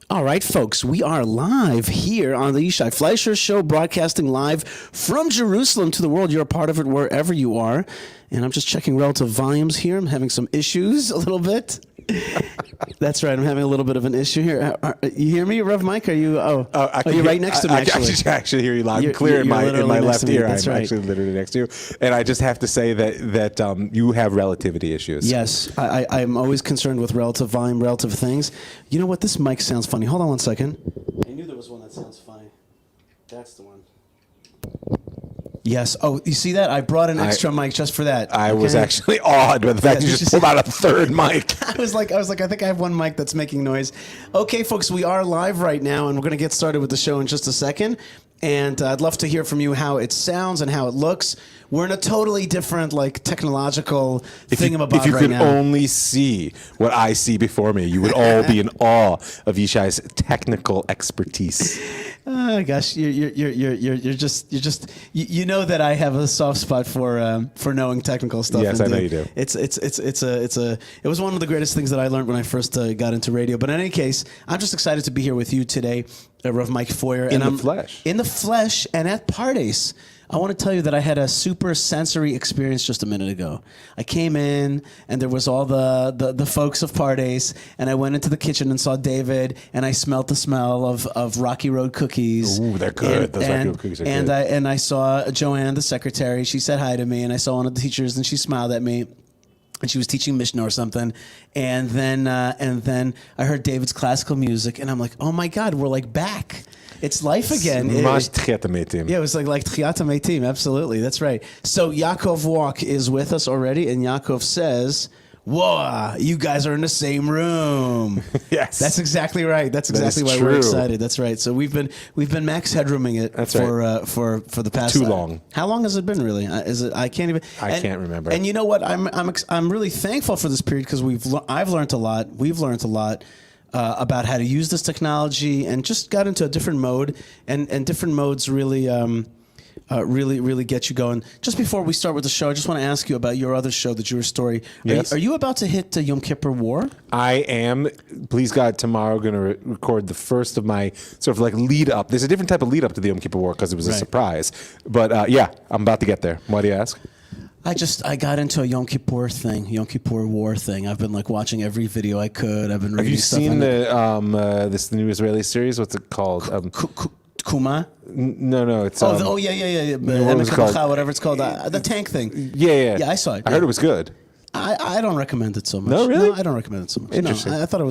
All right, folks, we are live here on the Yishai Fleischer Show, broadcasting live from Jerusalem to the world. You're a part of it wherever you are. And I'm just checking relative volumes here. I'm having some issues a little bit. That's right. I'm having a little bit of an issue here. You hear me, Rav Mike? Are you? You're right next to me. I can actually hear you loud and clear in my left ear. That's I'm right. actually literally next to you, and I just have to say that you have relativity issues. Yes, I'm always concerned with relative volume, relative things. You know what? This mic sounds funny. Hold on one second. I knew there was one that sounds funny. That's the one. Yes. Oh, you see that? I brought an extra mic just for that. I was actually awed by the fact you just pulled out a third mic. I was like, I think I have one mic that's making noise. Okay, folks, we are live right now, and we're going to get started with the show in just a second. And I'd love to hear from you how it sounds and how it looks. We're in a totally different, technological thingamabob right now. If you could only see what I see before me, you would all be in awe of Yishai's technical expertise. Oh gosh, you're just you know that I have a soft spot for knowing technical stuff. Yes, I know you do. It was one of the greatest things that I learned when I first got into radio. But in any case, I'm just excited to be here with you today, Rav Mike Feuer, in the flesh, and at Pardes. I want to tell you that I had a super sensory experience just a minute ago. I came in, and there was all the folks of Pardes, and I went into the kitchen and saw David, and I smelled the smell of Rocky Road cookies. Ooh, they're good. Those Rocky Road cookies are good. And I saw Joanne, the secretary. She said hi to me, and I saw one of the teachers, and she smiled at me. And she was teaching Mishnah or something, and then I heard David's classical music, and I'm like, oh my God, we're like back. It's life again. Yeah, it was like Tchiyat HaMeitim. Absolutely, that's right. So Yaakov Walk is with us already, and Yaakov says, "Whoa, you guys are in the same room." Yes, that's exactly right. That's exactly why we're excited. That's right. So we've been max headrooming it for the past too long. How long has it been really? Is it? I can't even. I can't remember. And you know what? I'm really thankful for this period because I've learned a lot. We've learned a lot. About how to use this technology, and just got into a different mode, and different modes really get you going. Just before we start with the show, I just want to ask you about your other show, The Jewish Story. Yes. Are you about to hit Yom Kippur War? I am. Please God, tomorrow going to record the first of my sort of lead up. There's a different type of lead up to the Yom Kippur War because it was a surprise. But yeah, I'm about to get there. Why do you ask? I got into a Yom Kippur War thing. I've been watching every video I could. I've been reading. Have you stuff seen the new Israeli series? What's it called? Kuma? No, it's yeah. Whatever it's called, the tank thing. Yeah. Yeah, I saw it. I heard it was good. I don't recommend it so much. No, really? No, I don't recommend it so much. Interesting. No, I thought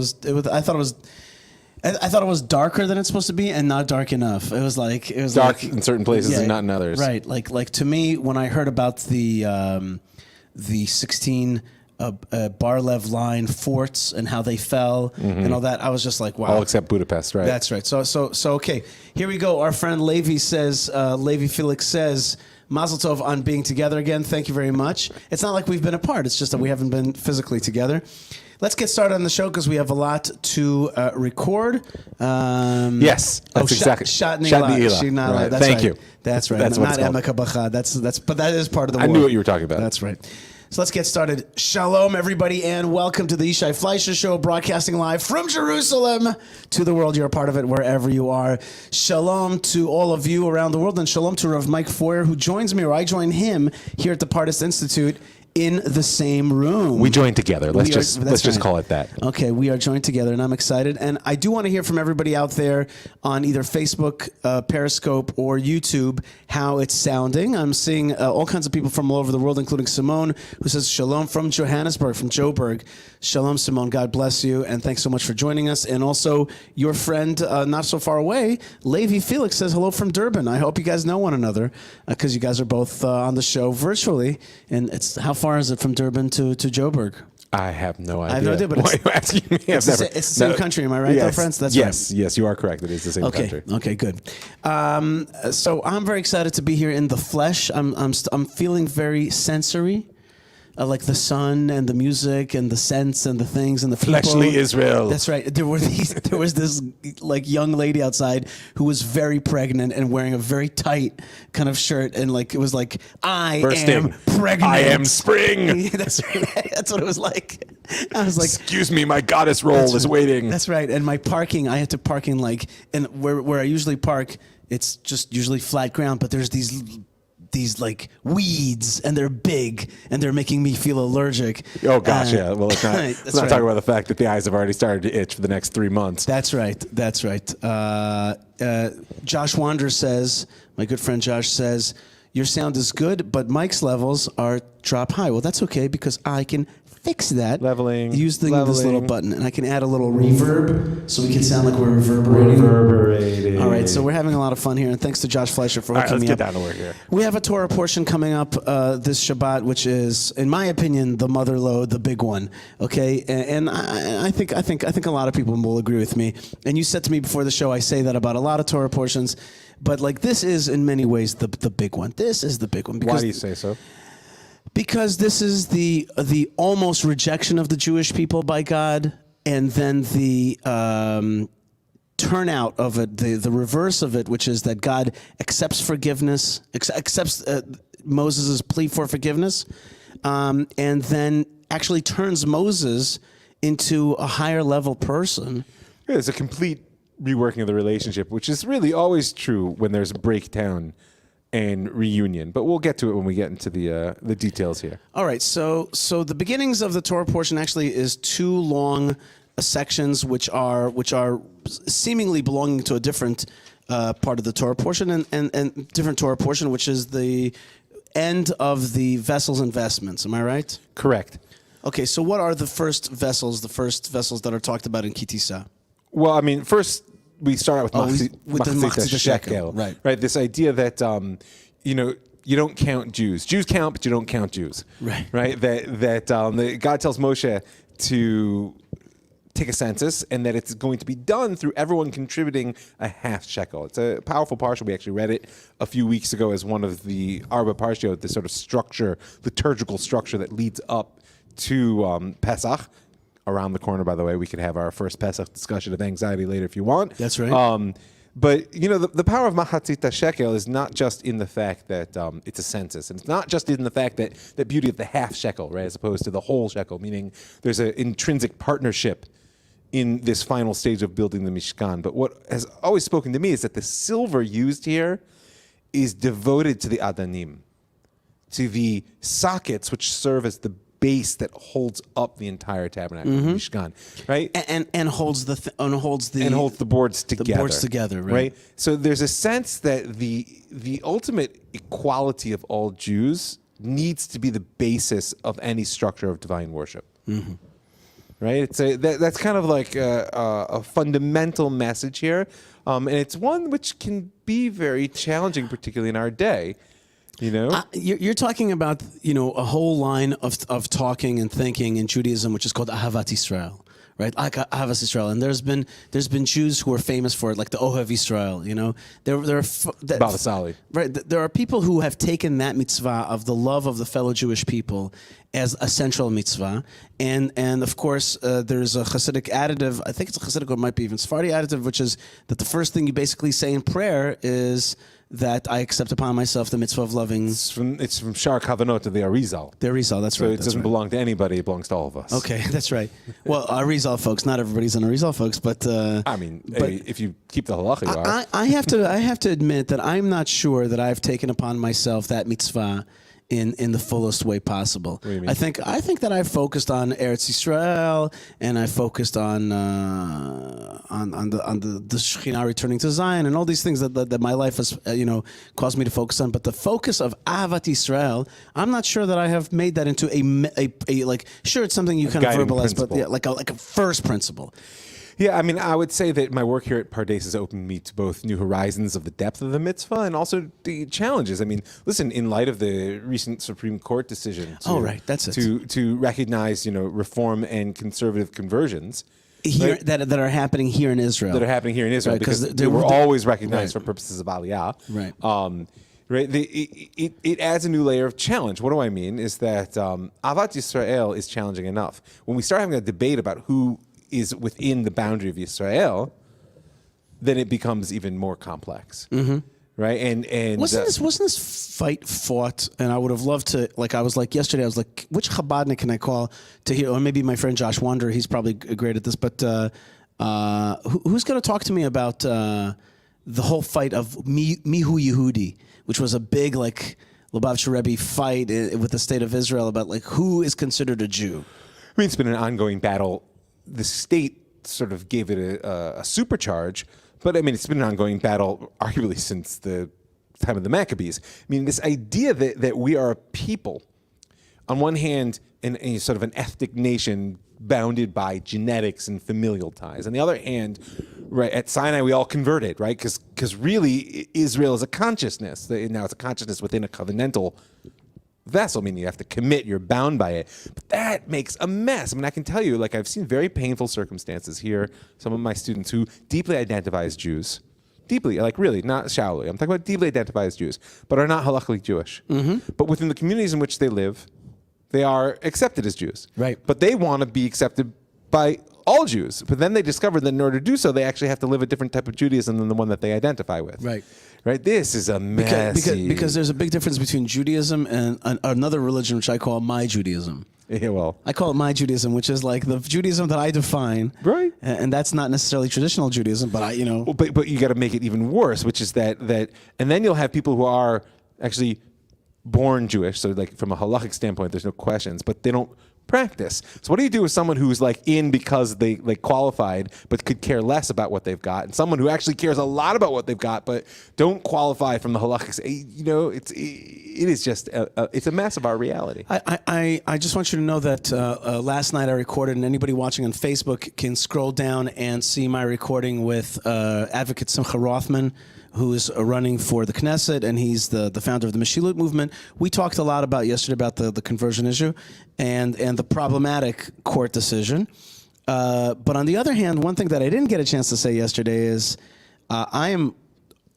it was darker than it's supposed to be, and not dark enough. It was dark in certain places and not in others. Right. Like to me, when I heard about the 16 Bar-Lev line forts and how they fell and all that, I was just like, wow. All except Budapest, right? That's right. So okay, here we go. Our friend Levi says, Levi Felix says, Mazel Tov on being together again. Thank you very much. It's not like we've been apart. It's just that we haven't been physically together. Let's get started on the show because we have a lot to record. Yes, that's exactly. Shatnila. Right. Thank you. That's right. That's not Emeka Bacha. But that is part of the war. I knew what you were talking about. That's right. So let's get started. Shalom, everybody, and welcome to the Yishai Fleischer Show, broadcasting live from Jerusalem to the world. You're a part of it wherever you are. Shalom to all of you around the world, and shalom to Rav Mike Feuer, who joins me, or I join him, here at the Pardes Institute in the same room. We joined together. Let's just call it that. Okay, we are joined together, and I'm excited. And I do want to hear from everybody out there on either Facebook, Periscope, or YouTube how it's sounding. I'm seeing all kinds of people from all over the world, including Simone, who says shalom from Johannesburg, from Joburg. Shalom, Simone. God bless you, and thanks so much for joining us. And also, your friend, not so far away, Levi Felix, says hello from Durban. I hope you guys know one another because you guys are both on the show virtually. And how far is it from Durban to Joburg? I have no idea. I have no idea, but why are you asking me? It's the same country, am I right, though, friends? That's yes, right. Yes, you are correct. It is the same country. Okay, good. So I'm very excited to be here in the flesh. I'm feeling very sensory. like the sun and the music and the scents and the things and the people. Fleshly Israel. That's right. There was this like young lady outside who was very pregnant and wearing a very tight kind of shirt, and like it was like, I am pregnant. I am spring. That's right. That's what it was like. I was like, excuse me, my goddess roll is waiting. That's right. And my parking, I had to park in like, and where I usually park, it's just usually flat ground, but there's these like weeds, and they're big, and they're making me feel allergic. Oh gosh, yeah. Well, let's not talk about the fact that the eyes have already started to itch for the next 3 months. That's right. That's right. Josh Wander says, my good friend Josh says, your sound is good, but Mike's levels are drop high. Well, that's okay because I can fix that. Leveling. Using this little button, and I can add a little reverb so we can sound like we're reverberating. All right, so we're having a lot of fun here, and thanks to Josh Fleischer for hooking me up. Let's get down to work here. We have a Torah portion coming up this Shabbat, which is, in my opinion, the mother lode, the big one. Okay, and I think a lot of people will agree with me. And you said to me before the show, I say that about a lot of Torah portions, but like this is in many ways the big one. This is the big one. Why do you say so? Because this is the almost rejection of the Jewish people by God, and then the turnout of it, the reverse of it, which is that God accepts forgiveness, accepts Moses' plea for forgiveness, and then actually turns Moses into a higher level person. Yeah, it's a complete reworking of the relationship, which is really always true when there's a breakdown and reunion, but we'll get to it when we get into the details here. All right, so the beginnings of the Torah portion actually is 2 long sections, which are seemingly belonging to a different part of the Torah portion and different Torah portion, which is the end of the vessels and vestments. Am I right? Correct. Okay, so what are the first vessels that are talked about in Kitisa? Well, I mean, first we start out with Machzit shekel, right? This idea that you don't count Jews. Jews count, but you don't count Jews, right? That God tells Moshe to take a census, and that it's going to be done through everyone contributing a half shekel. It's a powerful parsha. We actually read it a few weeks ago as one of the Arba Parshiot, this sort of structure, liturgical structure that leads up to Pesach. Around the corner, by the way, we could have our first Pesach discussion of anxiety later if you want. That's right. But the power of Machatzit shekel is not just in the fact that it's a census, and it's not just in the fact that the beauty of the half shekel, right, as opposed to the whole shekel, meaning there's an intrinsic partnership in this final stage of building the Mishkan. But what has always spoken to me is that the silver used here is devoted to the Adanim, to the sockets which serve as the base that holds up the entire tabernacle, Mishkan, right? And holds the boards together. The boards together, right? So there's a sense that the ultimate equality of all Jews needs to be the basis of any structure of divine worship. Right? That's kind of like a fundamental message here, and it's one which can be very challenging, particularly in our day. You're talking about a whole line of talking and thinking in Judaism, which is called Ahavat Israel, right? Like Ahavat Israel, and there's been Jews who are famous for it, like the Ohav Israel. There are Betzalel. Right. There are people who have taken that mitzvah of the love of the fellow Jewish people as a central mitzvah, and of course there's a Hasidic additive. I think it's a Hasidic, or it might be even Sephardi additive, which is that the first thing you basically say in prayer is that I accept upon myself the mitzvah of loving. It's from Shar Kavanot to the Arizal. The Arizal, that's right. So it doesn't belong to anybody; it belongs to all of us. Okay, that's right. Well, Arizal folks, not everybody's an Arizal folks, but I mean, if you keep the halacha, you are. I have to admit that I'm not sure that I've taken upon myself that mitzvah in the fullest way possible. What do you mean? I think that I've focused on Eretz Yisrael, and I focused on the Shekhinah returning to Zion, and all these things that my life has caused me to focus on. But the focus of Ahavat Israel, I'm not sure that I have made that into a like. Sure, it's something you kind of verbalize, principle. but like a first principle. Yeah, I mean, I would say that my work here at Pardes has opened me to both new horizons of the depth of the mitzvah and also the challenges. I mean, listen, in light of the recent Supreme Court decision to recognize, reform and conservative conversions here, that are happening here in Israel. That are happening here in Israel, right, because they were always recognized for purposes of Aliyah. Right. Right? It adds a new layer of challenge. What do I mean? Is that Ahavat Israel is challenging enough. When we start having a debate about who is within the boundary of Israel, then it becomes even more complex. Mm-hmm. Right? And wasn't this fight fought? And I would have loved to, like, I was like yesterday, I was like, which Chabadnik can I call to hear? Or maybe my friend Josh Wander, he's probably great at this, but who's going to talk to me about the whole fight of Mihu Yehudi, which was a big, like, Lubavitcher Rebbe fight with the state of Israel about, like, who is considered a Jew? I mean, it's been an ongoing battle. The state sort of gave it a supercharge, but I mean, it's been an ongoing battle arguably since the time of the Maccabees. I mean, this idea that we are a people, on one hand, in a sort of an ethnic nation bounded by genetics and familial ties. On the other hand, right, at Sinai, we all converted, right? Because really, Israel is a consciousness. Now it's a consciousness within a covenantal vessel, meaning you have to commit, you're bound by it. But that makes a mess. I mean, I can tell you, like, I've seen very painful circumstances here. Some of my students who deeply identify as Jews, deeply, like really, not shallowly. I'm talking about deeply identify as Jews, but are not halachically Jewish. Mm-hmm. But within the communities in which they live, they are accepted as Jews. Right. But they want to be accepted by all Jews. But then they discover that in order to do so, they actually have to live a different type of Judaism than the one that they identify with. Right. Right. This is a messy. Because there's a big difference between Judaism and another religion, which I call my Judaism. Yeah, well, I call it my Judaism, which is like the Judaism that I define. Right. And that's not necessarily traditional Judaism, but Well, but you got to make it even worse, which is that, and then you'll have people who are actually born Jewish, so like from a halachic standpoint, there's no questions, but they don't practice. So what do you do with someone who's like in because they like qualified but could care less about what they've got, and someone who actually cares a lot about what they've got but don't qualify from the halachic? It is just it's a mess of our reality. I just want you to know that last night I recorded, and anybody watching on Facebook can scroll down and see my recording with advocate Simcha Rothman, who is running for the Knesset, and he's the founder of the Meshilut movement. We talked a lot about yesterday about the conversion issue and the problematic court decision. But on the other hand, one thing that I didn't get a chance to say yesterday is I am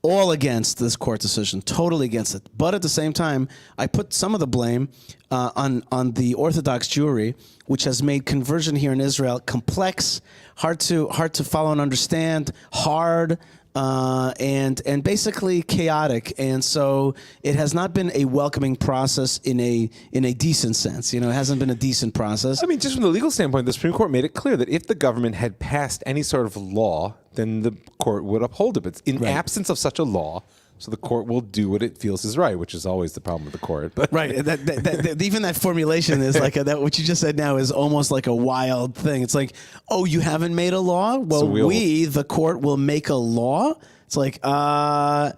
all against this court decision, totally against it. But at the same time, I put some of the blame on the Orthodox Jewry, which has made conversion here in Israel complex, hard to follow and understand, hard, and basically chaotic, and so it has not been a welcoming process in a decent sense. It hasn't been a decent process. I mean, just from the legal standpoint, the Supreme Court made it clear that if the government had passed any sort of law, then the court would uphold it. But in absence of such a law, so the court will do what it feels is right, which is always the problem with the court. But right, even that formulation is like that. What you just said now is almost like a wild thing. It's like, oh, you haven't made a law? Well, so the court, will make a law. It's like, that's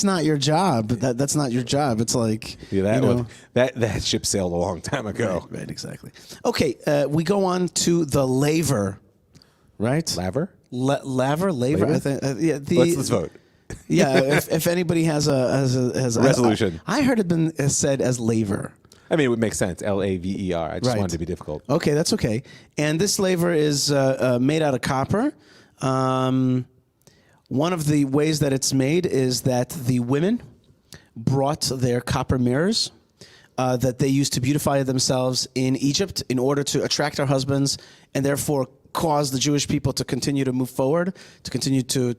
not your job. That's not your job. It's like, that ship sailed a long time ago. Right, exactly. Okay, we go on to the laver, right? Laver. I think. Let's vote. Yeah, if anybody has a resolution. I heard it been said as laver. I mean, it would make sense. Laver. I just wanted to be difficult. Okay, that's okay. And this laver is made out of copper. One of the ways that it's made is that the women brought their copper mirrors that they used to beautify themselves in Egypt in order to attract their husbands, and therefore cause the Jewish people to continue to move forward, to continue to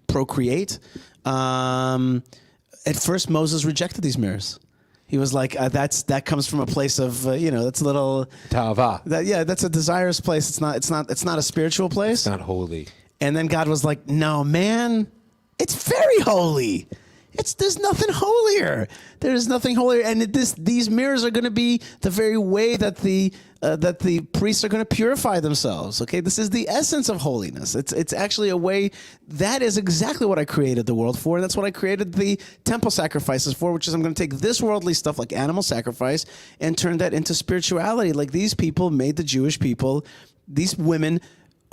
procreate. At first, Moses rejected these mirrors. He was like, that comes from a place of that's a little Tava. That's a desirous place. It's not a spiritual place. It's not holy. And then God was like, no, man, it's very holy. There's nothing holier. There's nothing holier, and these mirrors are going to be the very way that the priests are going to purify themselves. Okay, this is the essence of holiness. It's actually a way. That is exactly what I created the world for, and that's what I created the temple sacrifices for. Which is, I'm going to take this worldly stuff like animal sacrifice and turn that into spirituality. Like these people made the Jewish people, these women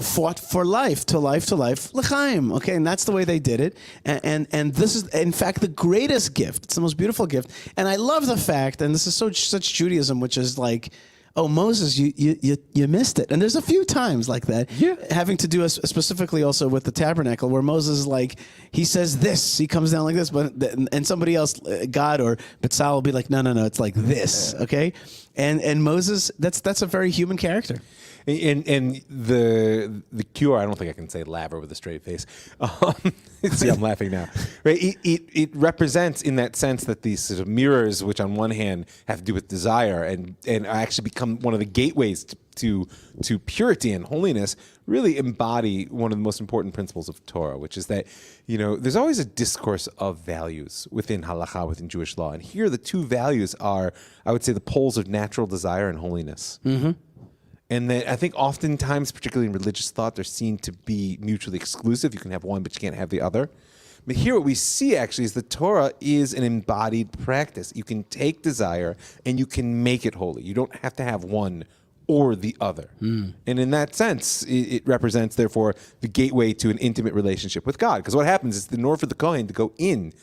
fought for life, to life, l'chaim. Okay, and that's the way they did it. And this is, in fact, the greatest gift. It's the most beautiful gift. And I love the fact, and this is such Judaism, which is like, Oh, Moses, you missed it. And there's a few times like that. Yeah. Having to do specifically also with the tabernacle, where Moses, like, he says this, he comes down like this, and somebody else, God or Betzalel, will be like, no, it's like this, okay? And Moses, that's a very human character. And the cure, I don't think I can say laver with a straight face. See, I'm laughing now. Right? It represents, in that sense, that these sort of mirrors, which on one hand have to do with desire and actually become one of the gateways to purity and holiness, really embody one of the most important principles of Torah, which is that, there's always a discourse of values within halakha, within Jewish law. And here the two values are, I would say, the poles of natural desire and holiness. Mm-hmm. And that I think oftentimes, particularly in religious thought, they're seen to be mutually exclusive. You can have one, but you can't have the other. But here what we see actually is the Torah is an embodied practice. You can take desire and you can make it holy. You don't have to have one or the other. And in that sense, it represents, therefore, the gateway to an intimate relationship with God. Because what happens is, in order for the Kohen to go in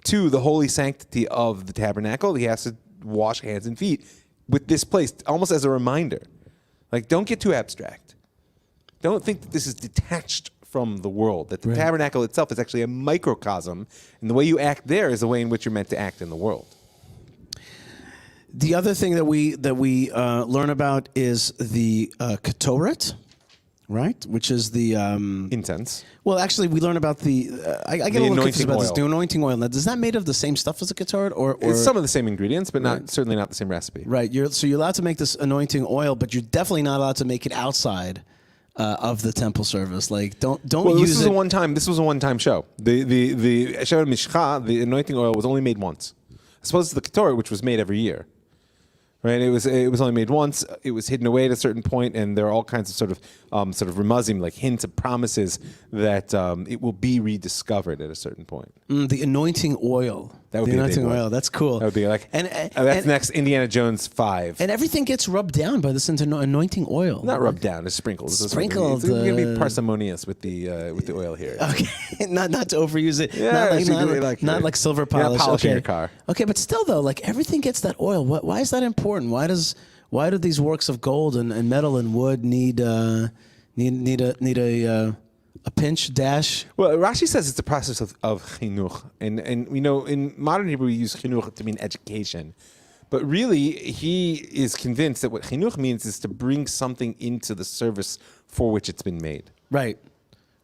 to the holy sanctity of the tabernacle, he has to wash hands and feet with this place, almost as a reminder. Like, don't get too abstract. Don't think that this is detached from the world, that the tabernacle itself is actually a microcosm, and the way you act there is the way in which you're meant to act in the world. The other thing that we learn about is the ketoret, right? Which is the incense. Well, actually, we learn about I get a little confused about this. The anointing oil. Now, is that made of the same stuff as a ketoret, or it's some of the same ingredients, but certainly not the same recipe. Right. So you're allowed to make this anointing oil, but you're definitely not allowed to make it outside of the temple service. Like, don't well, use this was it. This was a one-time show. The Shevet Mishcha, the anointing oil, was only made once. I suppose the ketoret, which was made every year. Right, it was only made once. It was hidden away at a certain point, and there are all kinds of sort of remuzim, like hints of promises that it will be rediscovered at a certain point. The anointing oil. That would the be anointing a big oil. one. That's cool. That would be like, that's next Indiana Jones 5. And everything gets rubbed down by this anointing oil. Not rubbed down, it's sprinkled. Sprinkled. We're going to be parsimonious with the oil here. Okay, not to overuse it. Yeah, not like silver polish. You're not polishing okay. your car. Okay, but still though, like everything gets that oil. Why is that important? Why do these works of gold and metal and wood need a pinch, dash? Well, Rashi says it's a process of chinuch. And in modern Hebrew, we use chinuch to mean education. But really, he is convinced that what chinuch means is to bring something into the service for which it's been made. Right.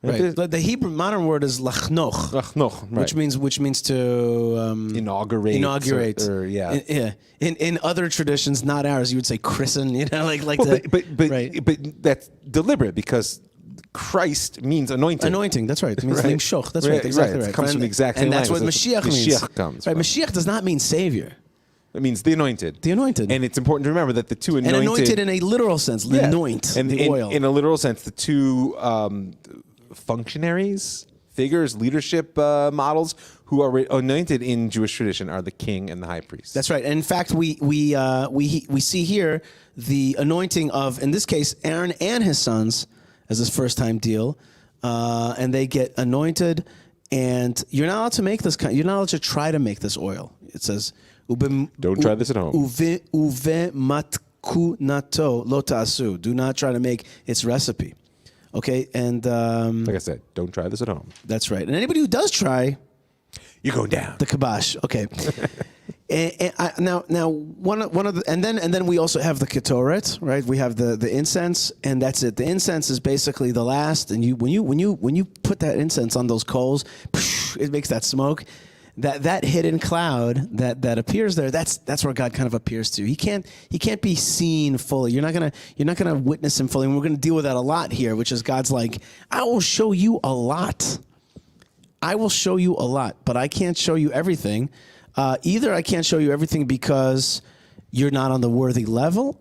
Right. The Hebrew modern word is lachnoch. Lachnoch, right. Which means to inaugurate. Or yeah. In other traditions, not ours, you would say christen. But that's deliberate because Christ means anointed. Anointing, that's right. It means limshoch. That's right. Exactly right. It comes from the exact same language. And that's what Mashiach means. Mashiach comes from. Mashiach does not mean savior. It means the anointed. The anointed. And it's important to remember that the two anointed... And anointed in a literal sense. Anoint the oil. In a literal sense, the two functionaries, figures, leadership models who are anointed in Jewish tradition are the king and the high priest. That's right. And in fact, we see here the anointing of, in this case, Aaron and his sons as his first time deal, and they get anointed. And you're not allowed to make this. You're not allowed to try to make this oil. It says, "Don't try this at home." Uve matkunato lo ta'asu. Do not try to make its recipe. Okay, and like I said, don't try this at home. That's right. And anybody who does try, you're going down the kibosh. Okay. Now one of the and then we also have the ketoret, right? We have the incense, and that's it. The incense is basically the last, and when you put that incense on those coals, it makes that smoke. That hidden cloud that appears there, that's where God kind of appears to. He can't be seen fully. You're not gonna witness him fully. And we're gonna deal with that a lot here, which is God's like, I will show you a lot. I will show you a lot, but I can't show you everything. Either I can't show you everything because you're not on the worthy level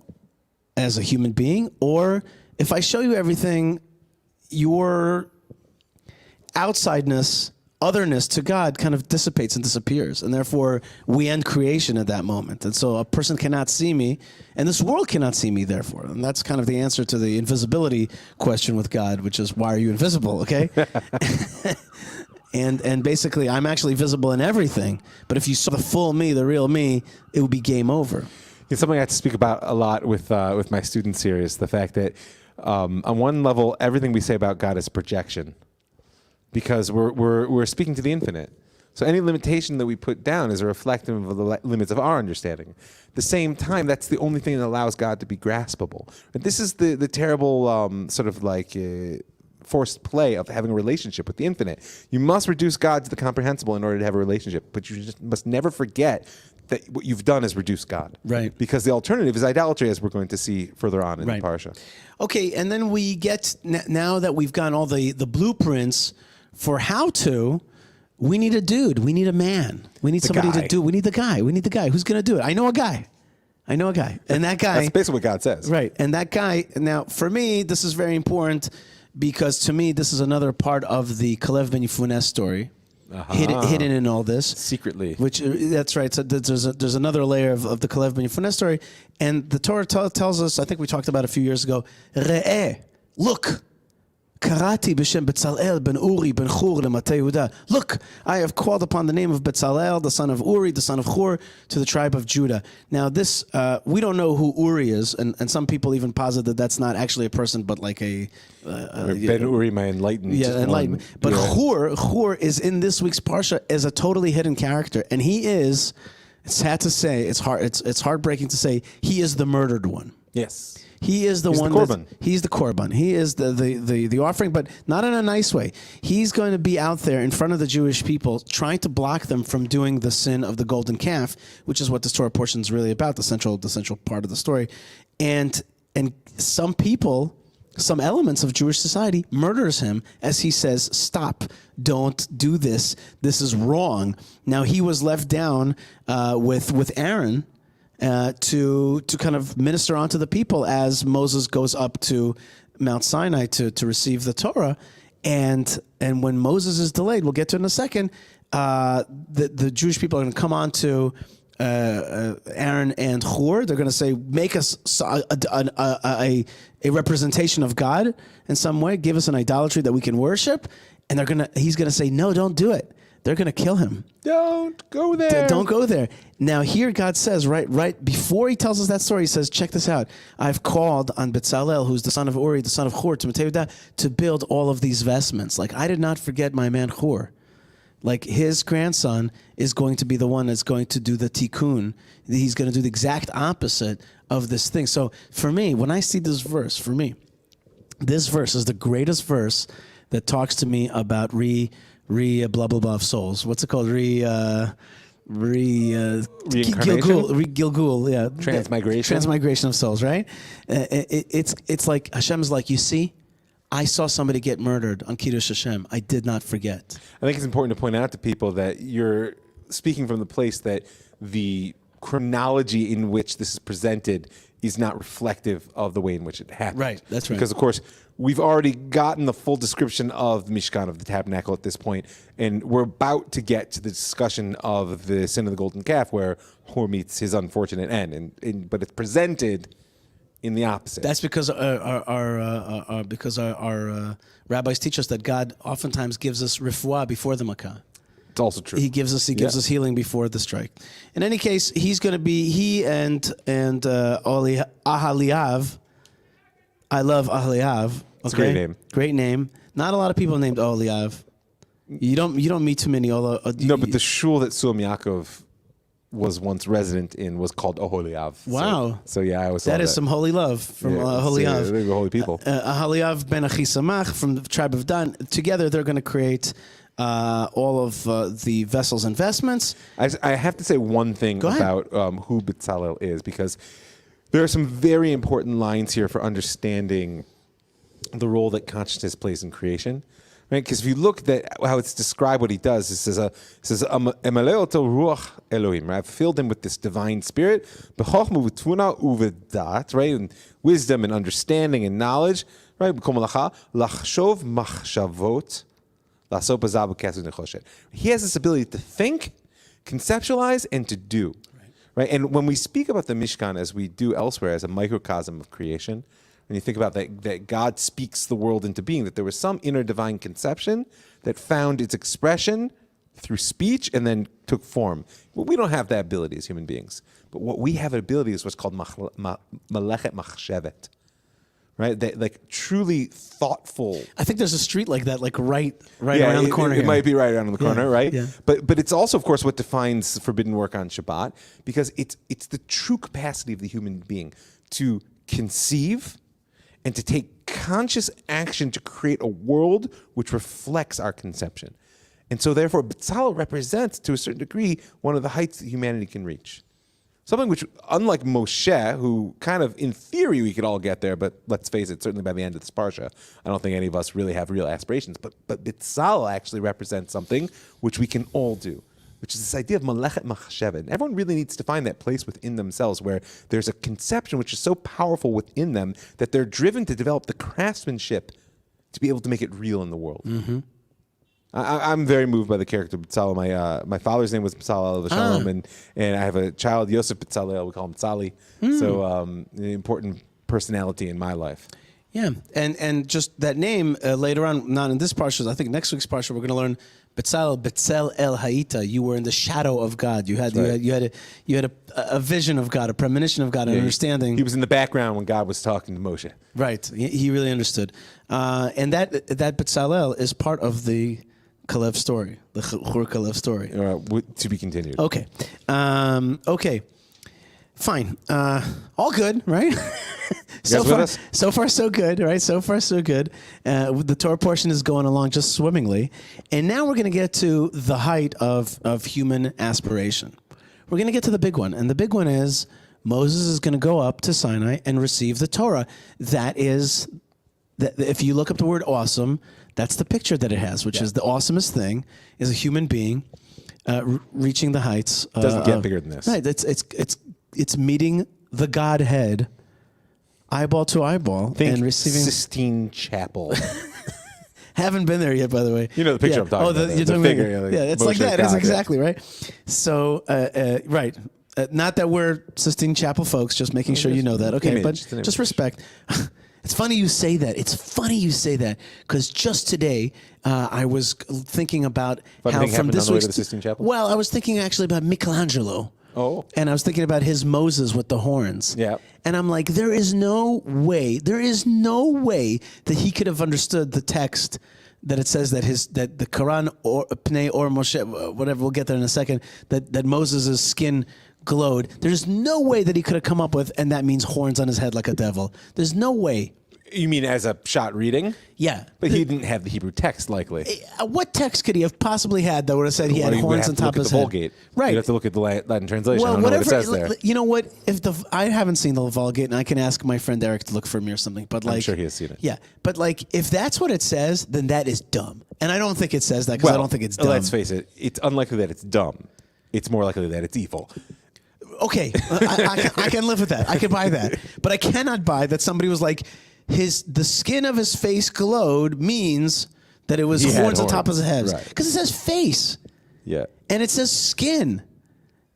as a human being, or if I show you everything, your outsideness, otherness to God kind of dissipates and disappears, and therefore we end creation at that moment. And so a person cannot see me, and this world cannot see me, therefore. And that's kind of the answer to the invisibility question with God, which is, why are you invisible, okay? And basically, I'm actually visible in everything, but if you saw the full me, the real me, it would be game over. It's something I have to speak about a lot with my students here is the fact that on one level, everything we say about God is projection, because we're speaking to the infinite. So any limitation that we put down is a reflection of the limits of our understanding. At the same time, that's the only thing that allows God to be graspable. But this is the terrible sort of like forced play of having a relationship with the infinite. You must reduce God to the comprehensible in order to have a relationship, but you just must never forget that what you've done is reduce God. Right. Because the alternative is idolatry, as we're going to see further on in the parsha. Okay, and then we get, now that we've gotten all the blueprints for how to, we need a dude. We need a man. We need somebody to do. We need the guy. We need the guy. Who's going to do it? I know a guy. And that guy. That's basically what God says. Right. And that guy, now for me, this is very important because to me, this is another part of the Kalev ben Yefuneh story. Hidden in all this. Secretly. Which, that's right. So there's another layer of the Kalev ben Yefuneh story. And the Torah tells us, I think we talked about it a few years ago, Re'eh, look. Karati b'shem Betzalel ben Uri ben Chur lematei Yehuda. Look, I have called upon the name of Betzalel, the son of Uri, the son of Chur, to the tribe of Judah. Now this, we don't know who Uri is, and some people even posit that that's not actually a person, but like a... Ben Uri, my enlightened. Yeah, enlightened. But Chur is in this week's Parsha as a totally hidden character, and he is, it's sad to say, it's heartbreaking to say, he is the murdered one. Yes. He is He's one. The korban. He's the korban. He is the offering, but not in a nice way. He's going to be out there in front of the Jewish people, trying to block them from doing the sin of the golden calf, which is what this Torah portion is really about, the central part of the story. And some people, some elements of Jewish society, murders him as he says, "Stop! Don't do this. This is wrong." Now he was left down with Aaron. To kind of minister onto the people as Moses goes up to Mount Sinai to receive the Torah, and when Moses is delayed, we'll get to it in a second. The Jewish people are going to come on to Aaron and Hur. They're going to say, "Make us a representation of God in some way. Give us an idolatry that we can worship." And he's going to say, "No, don't do it." They're going to kill him. Don't go there. Don't go there. Now here God says, right before he tells us that story, he says, check this out. I've called on Betzalel, who's the son of Uri, the son of Chur, to build all of these vestments. Like, I did not forget my man Chur. Like, his grandson is going to be the one that's going to do the tikkun. He's going to do the exact opposite of this thing. So for me, when I see this verse, this verse is the greatest verse that talks to me about blah blah blah of souls. What's it called? Gilgul, yeah. Transmigration of souls, right? It's like Hashem is like, you see, I saw somebody get murdered on Kiddush Hashem. I did not forget. I think it's important to point out to people that you're speaking from the place that the chronology in which this is presented is not reflective of the way in which it happened. Right, that's right. Because, of course, we've already gotten the full description of the Mishkan, of the tabernacle at this point, and we're about to get to the discussion of the sin of the golden calf, where Hur meets his unfortunate end, but it's presented in the opposite. That's because our rabbis teach us that God oftentimes gives us refuah before the makah. It's also true. He gives us healing before the strike. In any case, he and Ahaliav. I love Ahaliav. Okay? It's a great name. Great name. Not a lot of people named Ahaliav. You don't meet too many. No, but the shul that Suam Yaakov was once resident in was called Oholiav. Wow. So yeah, I always that is some holy love from Aholiav. They're holy people. Ahaliav ben Achisamach from the tribe of Dan. Together, they're going to create all of the vessels and vestments. I have to say one thing about who Betzalel is, because there are some very important lines here for understanding the role that consciousness plays in creation. Right? Because if you look at how it's described, what he does, it says, "Emaleo oto ruach Elohim." Right? I've filled him with this divine spirit, b'chochma v'tfuna uvedat, right, and wisdom and understanding and knowledge, right? Lachshov machshavot. He has this ability to think, conceptualize, and to do. Right? And when we speak about the Mishkan, as we do elsewhere, as a microcosm of creation, when you think about that God speaks the world into being, that there was some inner divine conception that found its expression through speech and then took form. Well, we don't have that ability as human beings. But what we have an ability is what's called malechet machshevet. Right? That, like truly thoughtful. I think there's a street like that, like right around the corner. It might be right around the corner, right? Yeah. But it's also, of course, what defines forbidden work on Shabbat, because it's the true capacity of the human being to conceive and to take conscious action to create a world which reflects our conception. And so therefore, Betzalel represents, to a certain degree, one of the heights that humanity can reach. Something which, unlike Moshe, who kind of, in theory, we could all get there, but let's face it, certainly by the end of this parsha, I don't think any of us really have real aspirations. But Betzalel actually represents something which we can all do, which is this idea of malechet machshevet. Everyone really needs to find that place within themselves where there's a conception which is so powerful within them that they're driven to develop the craftsmanship to be able to make it real in the world. Mm-hmm. I'm very moved by the character Betzalel. My father's name was Betzalel Shalom, and I have a child, Yosef Betzalel. We call him Tzali. So an important personality in my life. Yeah, and just that name later on, not in this parsha. I think next week's parsha we're going to learn Betzalel Haita. You were in the shadow of God. You had a vision of God, a premonition of God, an understanding. He was in the background when God was talking to Moshe. Right, he really understood, and that Betzalel is part of the Kalev story, the Chur Kalev story. To be continued. Okay. Okay. Fine. All good, right? So far, so good, right? So far, so good. The Torah portion is going along just swimmingly. And now we're going to get to the height of human aspiration. We're going to get to the big one. And the big one is Moses is going to go up to Sinai and receive the Torah. That is, if you look up the word awesome, that's the picture that it has, which is the awesomest thing is a human being reaching the heights. Doesn't get bigger than this. Right. It's meeting the Godhead eyeball to eyeball and receiving Sistine Chapel. Haven't been there yet, by the way. You know the picture I'm talking about. You're talking figure, about, it's like that. It's exactly right. So, right. Not that we're Sistine Chapel folks, just making sure you know that. Okay, but just respect. It's funny you say that. Because just today I was thinking about how from this week's... To the Sistine Chapel? Well, I was thinking actually about Michelangelo. Oh. And I was thinking about his Moses with the horns. Yeah. And I'm like, there is no way that he could have understood the text that it says that the Quran or Pnei or Moshe, whatever, we'll get there in a second, that Moses' skin glowed. There's no way that he could have come up with, and that means horns on his head like a devil. There's no way. You mean as a shot reading? Yeah. But he didn't have the Hebrew text, likely. What text could he have possibly had that would have said he had horns on top of his head? Vulgate. Right. You'd have to look at the Latin translation. Well, I don't know what it says there. You know what? I haven't seen the Vulgate, and I can ask my friend Eric to look for me or something. But I'm sure he has seen it. Yeah. But if that's what it says, then that is dumb. And I don't think it says that because I don't think it's dumb. Let's face it. It's unlikely that it's dumb. It's more likely that it's evil. Okay. I can live with that. I can buy that. But I cannot buy that somebody was like, the skin of his face glowed means that it was horns on top of his head. Because it says face. Yeah. And it says skin.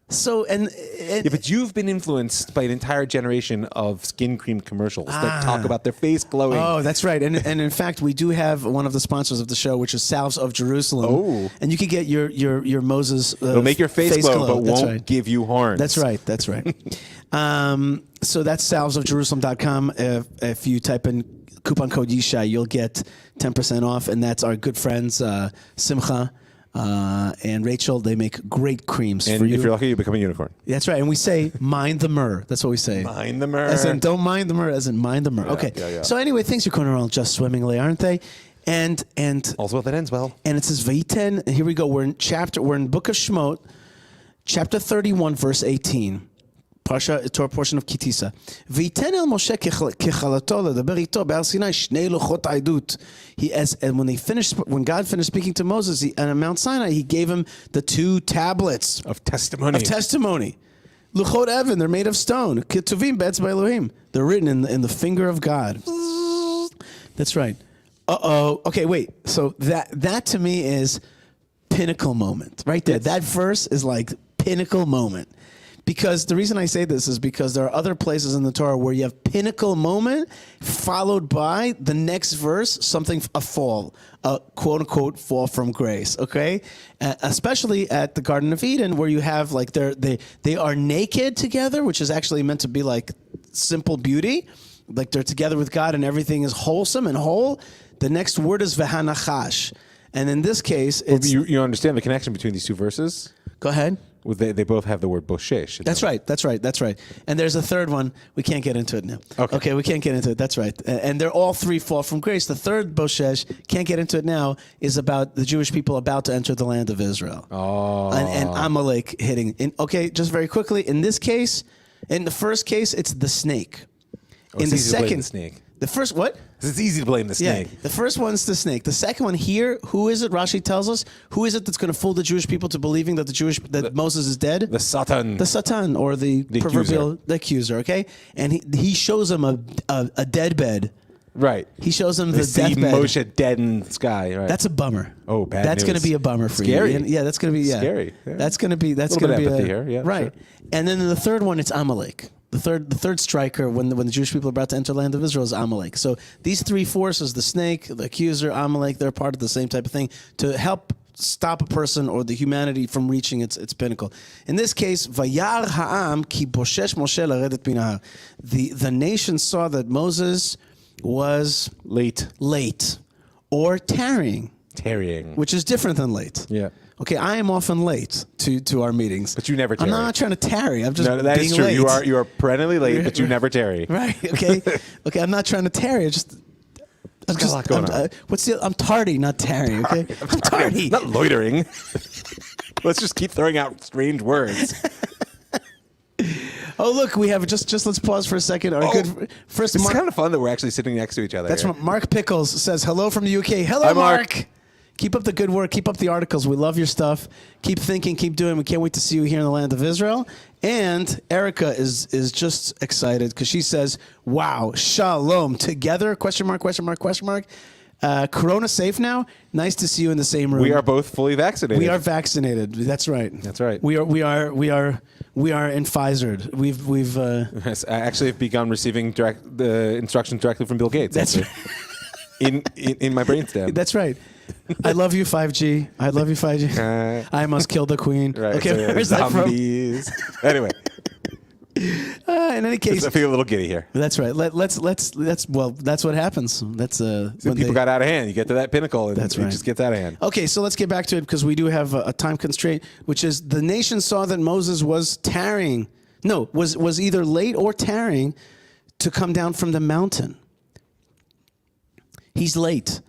So, but you've been influenced by an entire generation of skin cream commercials that talk about their face glowing. Oh, that's right. And in fact, we do have one of the sponsors of the show, which is Salves of Jerusalem. Oh. And you can get your Moses it'll make your face glow, but won't give you horns. That's right. That's right. So that's salvesofjerusalem.com. If you type in coupon code Yishai, you'll get 10% off. And that's our good friends, Simcha and Rachel. They make great creams for you. And if you're lucky, you become a unicorn. That's right. And we say, mind the myrrh. That's what we say. Mind the myrrh. As in, don't mind the myrrh, as in mind the myrrh. Yeah, okay. Yeah. So anyway, things are going around just swimmingly, aren't they? And all's well that ends well. And it says Vayiten, and here we go. We're in Book of Shemot, chapter 31, verse 18. Parsha, Torah portion of Kitisa. Vayiten el Moshe kechalato ledaber ito be'ar Sinai shnei luchot ha'edut. When God finished speaking to Moses on Mount Sinai, he gave him the 2 tablets of testimony. Luchot Evan, they're made of stone. Ketuvim be'etzbah Elohim. They're written in the finger of God. That's right. Okay, wait. So that to me is pinnacle moment right there. That verse is like pinnacle moment. Because the reason I say this is because there are other places in the Torah where you have pinnacle moment followed by the next verse, a fall, a quote unquote fall from grace. Okay, especially at the Garden of Eden, where you have like they are naked together, which is actually meant to be like simple beauty, like they're together with God and everything is wholesome and whole. The next word is v'hanachash, and in this case, it's you understand the connection between these two verses? Go ahead. Well, they both have the word boshesh. That's right. And there's a third one. We can't get into it now. Okay, we can't get into it. That's right. And they're all three fall from grace. The third boshesh, can't get into it now, is about the Jewish people about to enter the land of Israel. Oh. And Amalek hitting. Okay, just very quickly. In this case, in the first case, it's the snake. In the second, snake. The first what? It's easy to blame the snake. Yeah, the first one's the snake. The second one here, who is it? Rashi tells us, who is it that's going to fool the Jewish people to believing that Moses is dead? The Satan. The Satan, or the proverbial accuser. Okay, and he shows him a dead bed. Right. He shows him they the see deathbed. Moshe dead in the sky. Right. That's a bummer. Oh, bad That's news. going to be a bummer for Scary. you. Yeah, that's going to be scary. Yeah. That's going to be a little bit of empathy a, here. Yeah, right. Sure. And then in the third one, it's Amalek. The third striker when the Jewish people are about to enter the land of Israel is Amalek. So these three forces, the snake, the accuser, Amalek, they're part of the same type of thing to help stop a person or the humanity from reaching its pinnacle. In this case, Vayar ha'am ki boshesh Moshe laredet minahar. The nation saw that Moses was late or tarrying, which is different than late. Yeah. Okay, I am often late to our meetings. But you never tarry. I'm not trying to tarry. I'm just that being is true. late. You are perennially late, but you never tarry. Right. Okay. Okay. I'm not trying to tarry. I'm got a lot going on. I'm tardy, not tarry. Okay. I'm tardy. Not loitering. Let's just keep throwing out strange words. Oh, look, we have just let's pause for a second. Our good first. It's kind of fun that we're actually sitting next to each other. That's here. from Mark Pickles says hello from the UK. Hello, Hi, Mark. Keep up the good work. Keep up the articles. We love your stuff. Keep thinking. Keep doing. We can't wait to see you here in the land of Israel. And Erica is just excited because she says, "Wow, shalom together?" Question mark? Question mark? Question mark? Corona safe now. Nice to see you in the same room. We are both fully vaccinated. We are vaccinated. That's right. That's right. We are in Pfizered. We've Yes, I actually have begun receiving the instructions directly from Bill Gates. That's in my brainstem. That's right. I love you, 5G. I love you, 5G. I must kill the queen. Right, okay, so where's that from? zombies. Anyway, in any case, I feel a little giddy here. That's right. That's what happens. That's when people got out of hand. You get to that pinnacle, and it just gets out of hand. Okay, so let's get back to it because we do have a time constraint, which is the nation saw that Moses was tarrying. No, was either late or tarrying to come down from the mountain. He's late.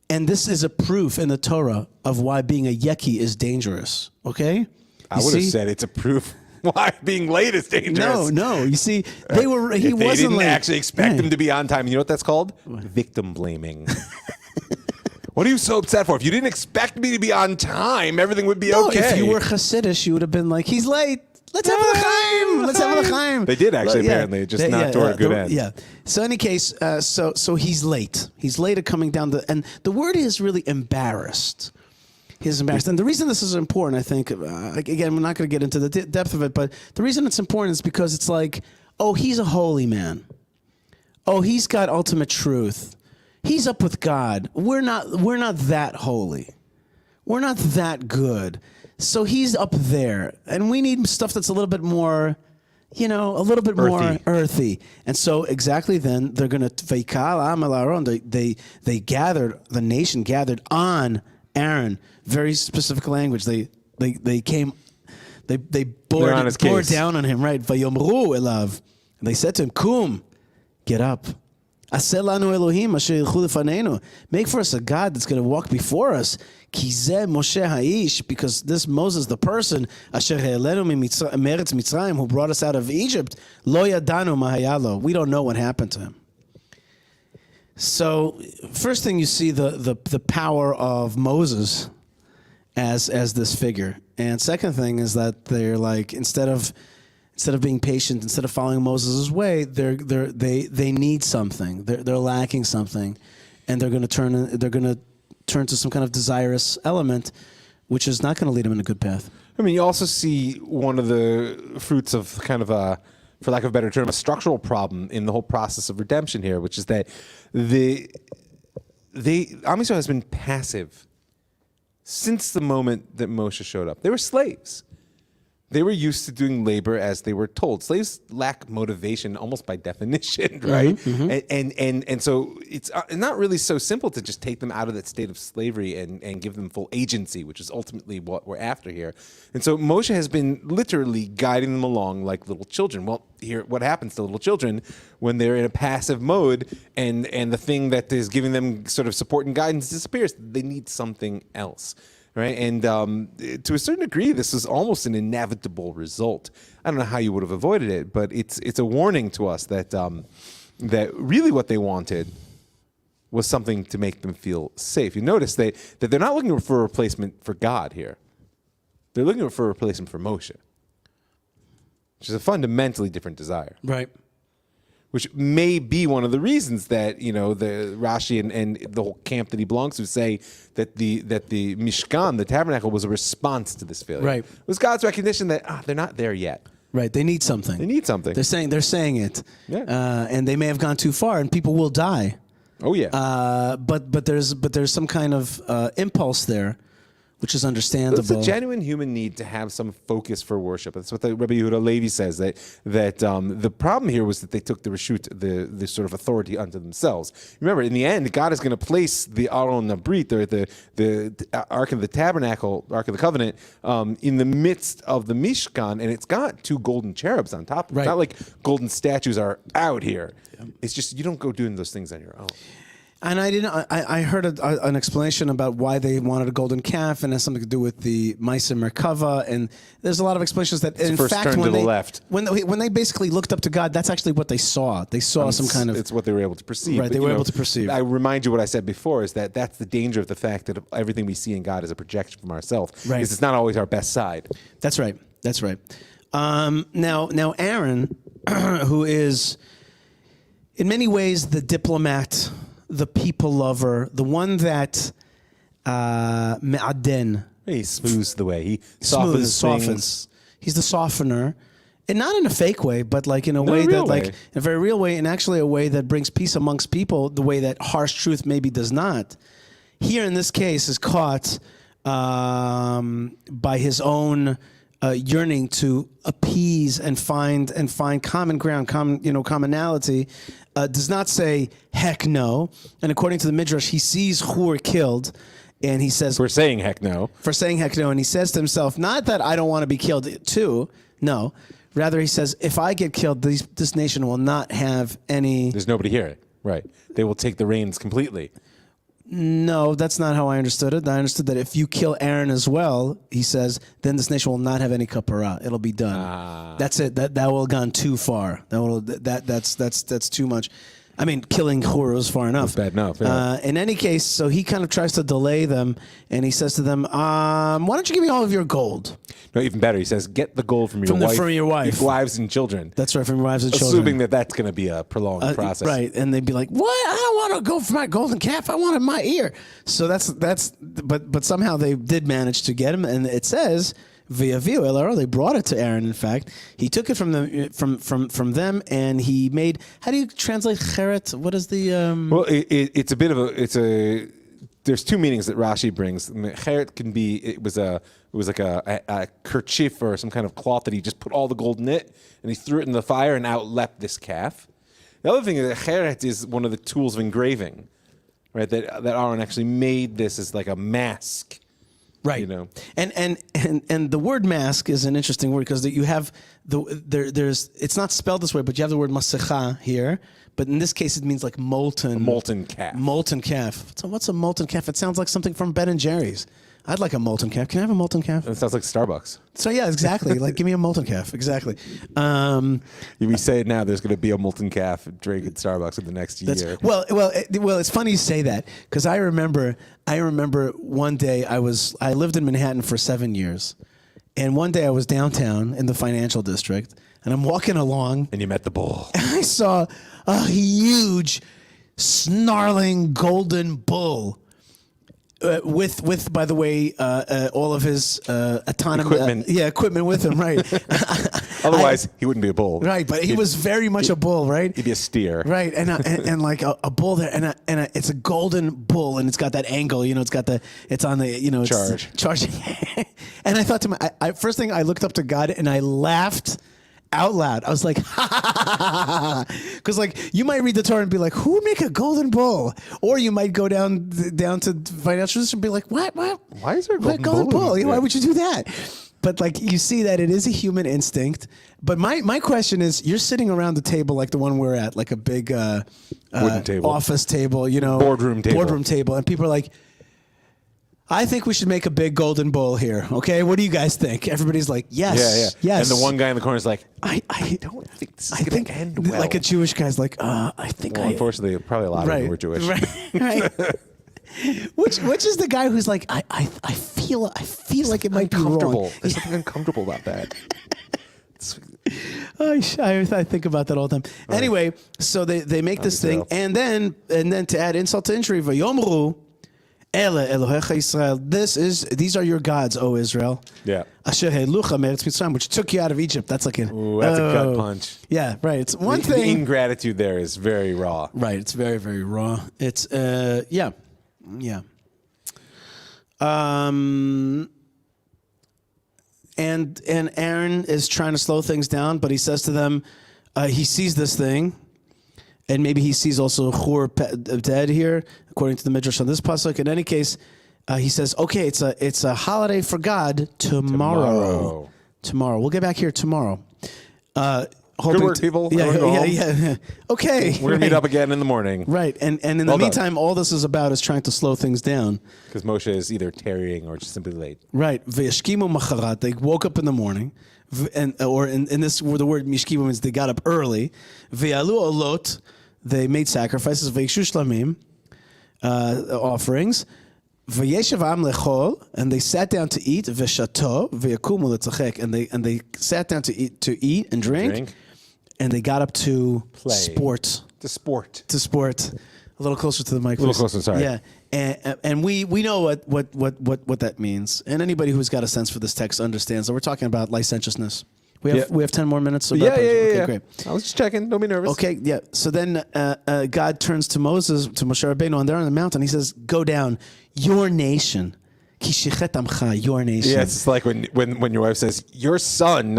And this is a proof in the Torah of why being a yeki is dangerous. Okay? I would have said it's a proof why being late is dangerous. No. You see, he wasn't late. They didn't actually expect him to be on time. You know what that's called? Victim blaming. What are you so upset for? If you didn't expect me to be on time, everything would be okay. If you were Hasidish, you would have been like, he's late. Let's have l'chaim. Let's have l'chaim. They did actually, apparently, just not toward a good end. Yeah. So in any case, so he's late. He's late at coming down and the word is really embarrassed. He's embarrassed. And the reason this is important, I think, again, we're not going to get into the depth of it, but the reason it's important is because it's like, oh, he's a holy man. Oh, he's got ultimate truth. He's up with God. We're not that holy. We're not that good. So he's up there, and we need stuff that's a little bit more, a little bit more earthy. And so exactly then they're going to Veikal Am El Aaron. They gathered, the nation gathered on Aaron. Very specific language. They bore down on him, right? Vayomru elav. And they said to him, "Kum, get up. Aseh lanu Elohim asher yilchu lefaneinu. Make for us a God that's going to walk before us. Ki zeh Moshe ha'ish, because this Moses, the person, asher ha'elenu me'eretz Mitzrayim, who brought us out of Egypt, lo yadanu ma haya lo. We don't know what happened to him." So, first thing you see the power of Moses as this figure, and second thing is that they're like instead of being patient, instead of following Moses' way, they need something. They're lacking something, and they're going to turn to some kind of desirous element, which is not going to lead them in a good path. I mean, you also see one of the fruits of kind of a, for lack of a better term, a structural problem in the whole process of redemption here, which is that Am Yisrael has been passive since the moment that Moshe showed up. They were slaves. They were used to doing labor as they were told. Slaves lack motivation almost by definition, right? And so it's not really so simple to just take them out of that state of slavery and give them full agency, which is ultimately what we're after here. And so Moshe has been literally guiding them along like little children. Well, here, what happens to little children when they're in a passive mode and the thing that is giving them sort of support and guidance disappears? They need something else. Right, and to a certain degree, this is almost an inevitable result. I don't know how you would have avoided it, but it's a warning to us that that really what they wanted was something to make them feel safe. You notice that they're not looking for a replacement for God here; they're looking for a replacement for Moshe, which is a fundamentally different desire. Right. Which may be one of the reasons that, the Rashi and the whole camp that he belongs to say that the Mishkan, the tabernacle, was a response to this failure. Right. It was God's recognition that they're not there yet. Right. They need something. They need something. They're saying it. Yeah. And they may have gone too far, and people will die. Oh yeah. But there's some kind of impulse there, which is understandable. It's a genuine human need to have some focus for worship. That's what the Rabbi Yehuda Levi says, that the problem here was that they took the reshut, the sort of authority unto themselves. Remember, in the end, God is going to place the Aron Nabrit, or the Ark of the Tabernacle, Ark of the Covenant, in the midst of the Mishkan, and it's got two golden cherubs on top of it. Right. It's not like golden statues are out here. Yeah. It's just you don't go doing those things on your own. And I heard an explanation about why they wanted a golden calf, and it has something to do with the Maisa Merkava. And there's a lot of explanations that, in first fact, turn when to the they left. when they basically looked up to God, that's actually what they saw. They saw some kind of. It's what they were able to perceive. Right, they were able to perceive. I remind you what I said before is that's the danger of the fact that everything we see in God is a projection from ourselves. Right. Because it's not always our best side. That's right. That's right. Now Aaron, who is in many ways the diplomat, the people lover, the one that me'aden. He smooths the way. He softens. He's the softener, and not in a fake way, but like in a way real that, like, way. in a very real way, and actually a way that brings peace amongst people. The way that harsh truth maybe does not. Here in this case is caught by his own yearning to appease and find common ground, commonality. Does not say heck no, and according to the Midrash, he sees Hur killed, and he says For saying heck no, and he says to himself, not that I don't want to be killed too, no, rather he says, if I get killed, this nation will not have any. there's nobody here. Right. They will take the reins completely. No, that's not how I understood it. I understood that if you kill Aaron as well, he says, then this nation will not have any kapara. It'll be done. That's it. That will have gone too far. That's too much. I mean, killing Hur was far enough. That's bad enough. Yeah. In any case, so he kind of tries to delay them, and he says to them, why don't you give me all of your gold? No, even better. He says, get the gold from your wife, your wives and children. That's right, from your wives and children. Assuming that's going to be a prolonged process. Right, and they'd be like, what? I don't want to go for my golden calf. I wanted my ear. So but somehow they did manage to get him, and it says, V'yaviu el Aaron, they brought it to Aaron. In fact, he took it from them, and he made. How do you translate cheret? What is the? Well, it's a bit of a. There's two meanings that Rashi brings. Cheret can be. It was like a kerchief or some kind of cloth that he just put all the gold in it, and he threw it in the fire, and out leapt this calf. The other thing is that cheret is one of the tools of engraving, right? That Aaron actually made this as like a mask. Right, and the word mask is an interesting word because you have there's it's not spelled this way, but you have the word masecha here. But in this case, it means like molten calf. Molten calf. So what's a molten calf? It sounds like something from Ben and Jerry's. I'd like a molten calf. Can I have a molten calf? It sounds like Starbucks. So yeah, exactly. Like, give me a molten calf. Exactly. We say it now. There's going to be a molten calf drink at Starbucks in the next year. Well, it's funny you say that because I remember one day I lived in Manhattan for 7 years, and one day I was downtown in the financial district, and I'm walking along, and you met the bull. And I saw a huge, snarling golden bull. With by the way, all of his autonomous Equipment. equipment with him, right? Otherwise, he wouldn't be a bull. Right, but he was very much a bull, right? He'd be a steer. Right, and like a bull there, and it's a golden bull, and it's got that angle, it's on the, it's charging. And I thought to I first thing I looked up to God and I laughed out loud. I was like, ha ha ha ha, because like you might read the Torah and be like, who would make a golden bull? Or you might go down to financial and be like, what? Why is there a golden bull? bull? Why would you do that? But like you see that it is a human instinct. But my question is, you're sitting around the table like the one we're at, like a big wooden table, office table, boardroom table, and people are like, I think we should make a big golden bull here. Okay, what do you guys think? Everybody's like, yes, yes. And the one guy in the corner is like, I don't think this is going to end well. Like a Jewish guy's like, I think. Well, unfortunately, probably a lot of them were Jewish. Right. Which is the guy who's like, I feel like it might be wrong. There's something uncomfortable about that. I think about that all the time. All anyway, right. So they make this thing, and then to add insult to injury, vayomru. These are your gods, O Israel. Yeah. Which took you out of Egypt. That's like that's a gut punch. Yeah, right. It's one thing. The ingratitude there is very raw. Right. It's very, very raw. It's yeah. And Aaron is trying to slow things down, but he says to them, he sees this thing. And maybe he sees also Chur dead here, according to the Midrash on this pasuk. In any case, he says, "Okay, it's a holiday for God tomorrow. Tomorrow. We'll get back here tomorrow." Good work, people. Yeah. Okay, we're gonna meet up again in the morning. Right, and in the meantime, all this is about is trying to slow things down. Because Moshe is either tarrying or just simply late. Right. V'yashkimu macharat. They woke up in the morning. Or in this, where the word mishkimu means they got up early. V'yalu olot, they made sacrifices. V'yikshu shlamim, offerings. V'yeshav am lechol, and they sat down to eat. V'shato v'yakumu letzachek, and they sat down to eat and drink. And they got up to play. Sport. To sport. A little closer to the mic. A little closer. Sorry. Yeah. And we know what that means, and anybody who's got a sense for this text understands that we're talking about licentiousness. We have 10 more minutes. So okay, great. I was just checking. Don't be nervous. Okay, yeah. So then God turns to Moses, to Moshe Rabbeinu, and they're on the mountain. He says, "Go down, your nation." Your nation. Yeah, it's like when your wife says, "Your son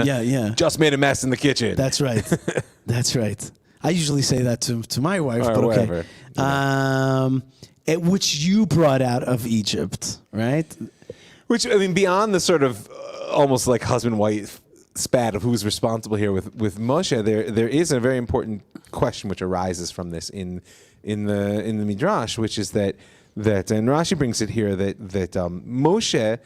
just made a mess in the kitchen." That's right. That's right. I usually say that to my wife, but okay. Whatever. Which you brought out of Egypt, right? Which, I mean, beyond the sort of almost like husband-wife spat of who's responsible here with Moshe, there is a very important question which arises from this in the Midrash, which is that and Rashi brings it here that Moshe,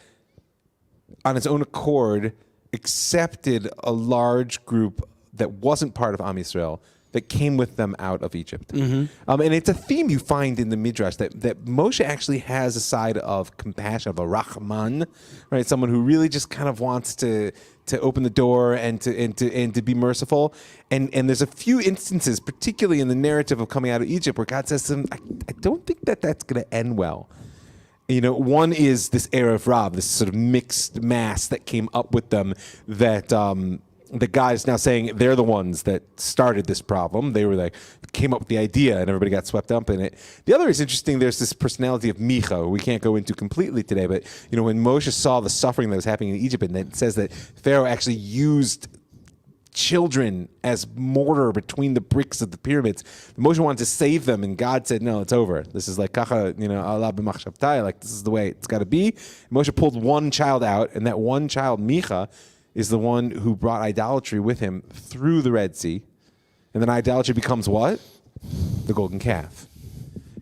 on his own accord, accepted a large group that wasn't part of Am Yisrael, that came with them out of Egypt. Mm-hmm. And it's a theme you find in the Midrash that Moshe actually has a side of compassion, of a Rahman, right? Someone who really just kind of wants to open the door and to be merciful. And there's a few instances, particularly in the narrative of coming out of Egypt, where God says to him, I don't think that's going to end well. One is this Erev Rav, this sort of mixed mass that came up with them that the guy is now saying they're the ones that started this problem. They were came up with the idea and everybody got swept up in it. The other is interesting. There's this personality of Micha, we can't go into completely today, but when Moshe saw the suffering that was happening in Egypt, and it says that Pharaoh actually used children as mortar between the bricks of the pyramids. Moshe wanted to save them, and God said, no, it's over. This is like kacha, Allah b'machshavtai, like this is the way it's got to be. Moshe pulled one child out, and that one child, Micha, is the one who brought idolatry with him through the Red Sea. And then idolatry becomes what? The golden calf.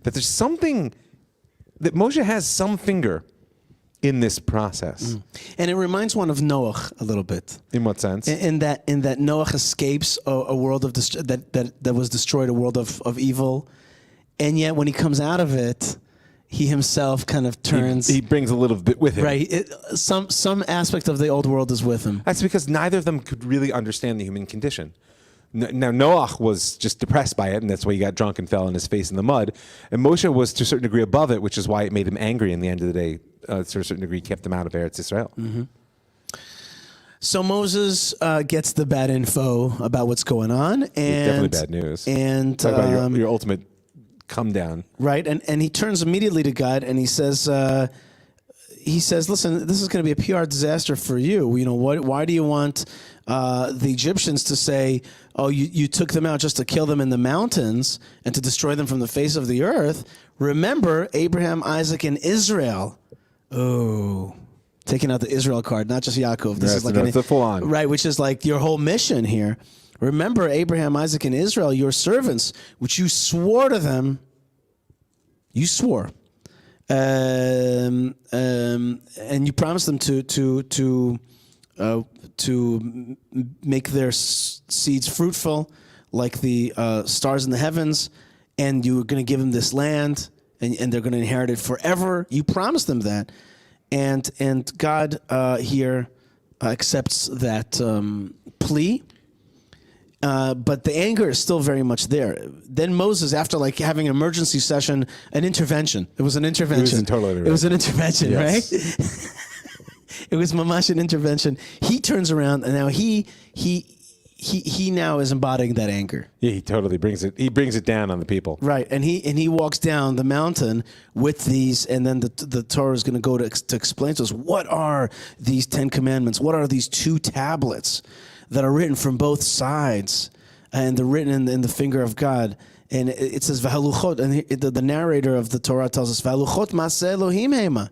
That there's something, that Moshe has some finger in this process. And it reminds one of Noach a little bit. In what sense? In that Noach escapes a world of that was destroyed, a world of evil. And yet when he comes out of it, he himself kind of turns. He brings a little bit with him. Right. Some aspect of the old world is with him. That's because neither of them could really understand the human condition. Now, Noach was just depressed by it, and that's why he got drunk and fell on his face in the mud. And Moshe was to a certain degree above it, which is why it made him angry in the end of the day. To a certain degree, kept him out of Eretz Israel. Mm-hmm. So Moses gets the bad info about what's going on. And definitely bad news. And talk about your ultimate come down. Right, and he turns immediately to God, and he says, listen, this is going to be a PR disaster for you. You know, why do you want the Egyptians to say, oh, you took them out just to kill them in the mountains and to destroy them from the face of the earth? Remember Abraham, Isaac, and Israel. Oh, taking out the Israel card, not just Yaakov. This is like a full on. Right, which is like your whole mission here. Remember Abraham, Isaac, and Israel, your servants, which you swore to them. You swore. And you promised them to make their seeds fruitful like the stars in the heavens, and you were going to give them this land, and they're going to inherit it forever. You promised them that, and God here accepts that plea. But the anger is still very much there. Then Moses, after like having an emergency session, an intervention. It was an intervention. It was an intervention, yes. Right? It was mamash an intervention. He turns around and now he now is embodying that anger. Yeah, he totally brings it. He brings it down on the people. Right, and he walks down the mountain with these, and then the Torah is going to go to explain to us what are these 10 commandments. What are these 2 tablets that are written from both sides, and they're written in the finger of God. And it says v'haluchot, and the narrator of the Torah tells us v'haluchot maseh Elohim hema.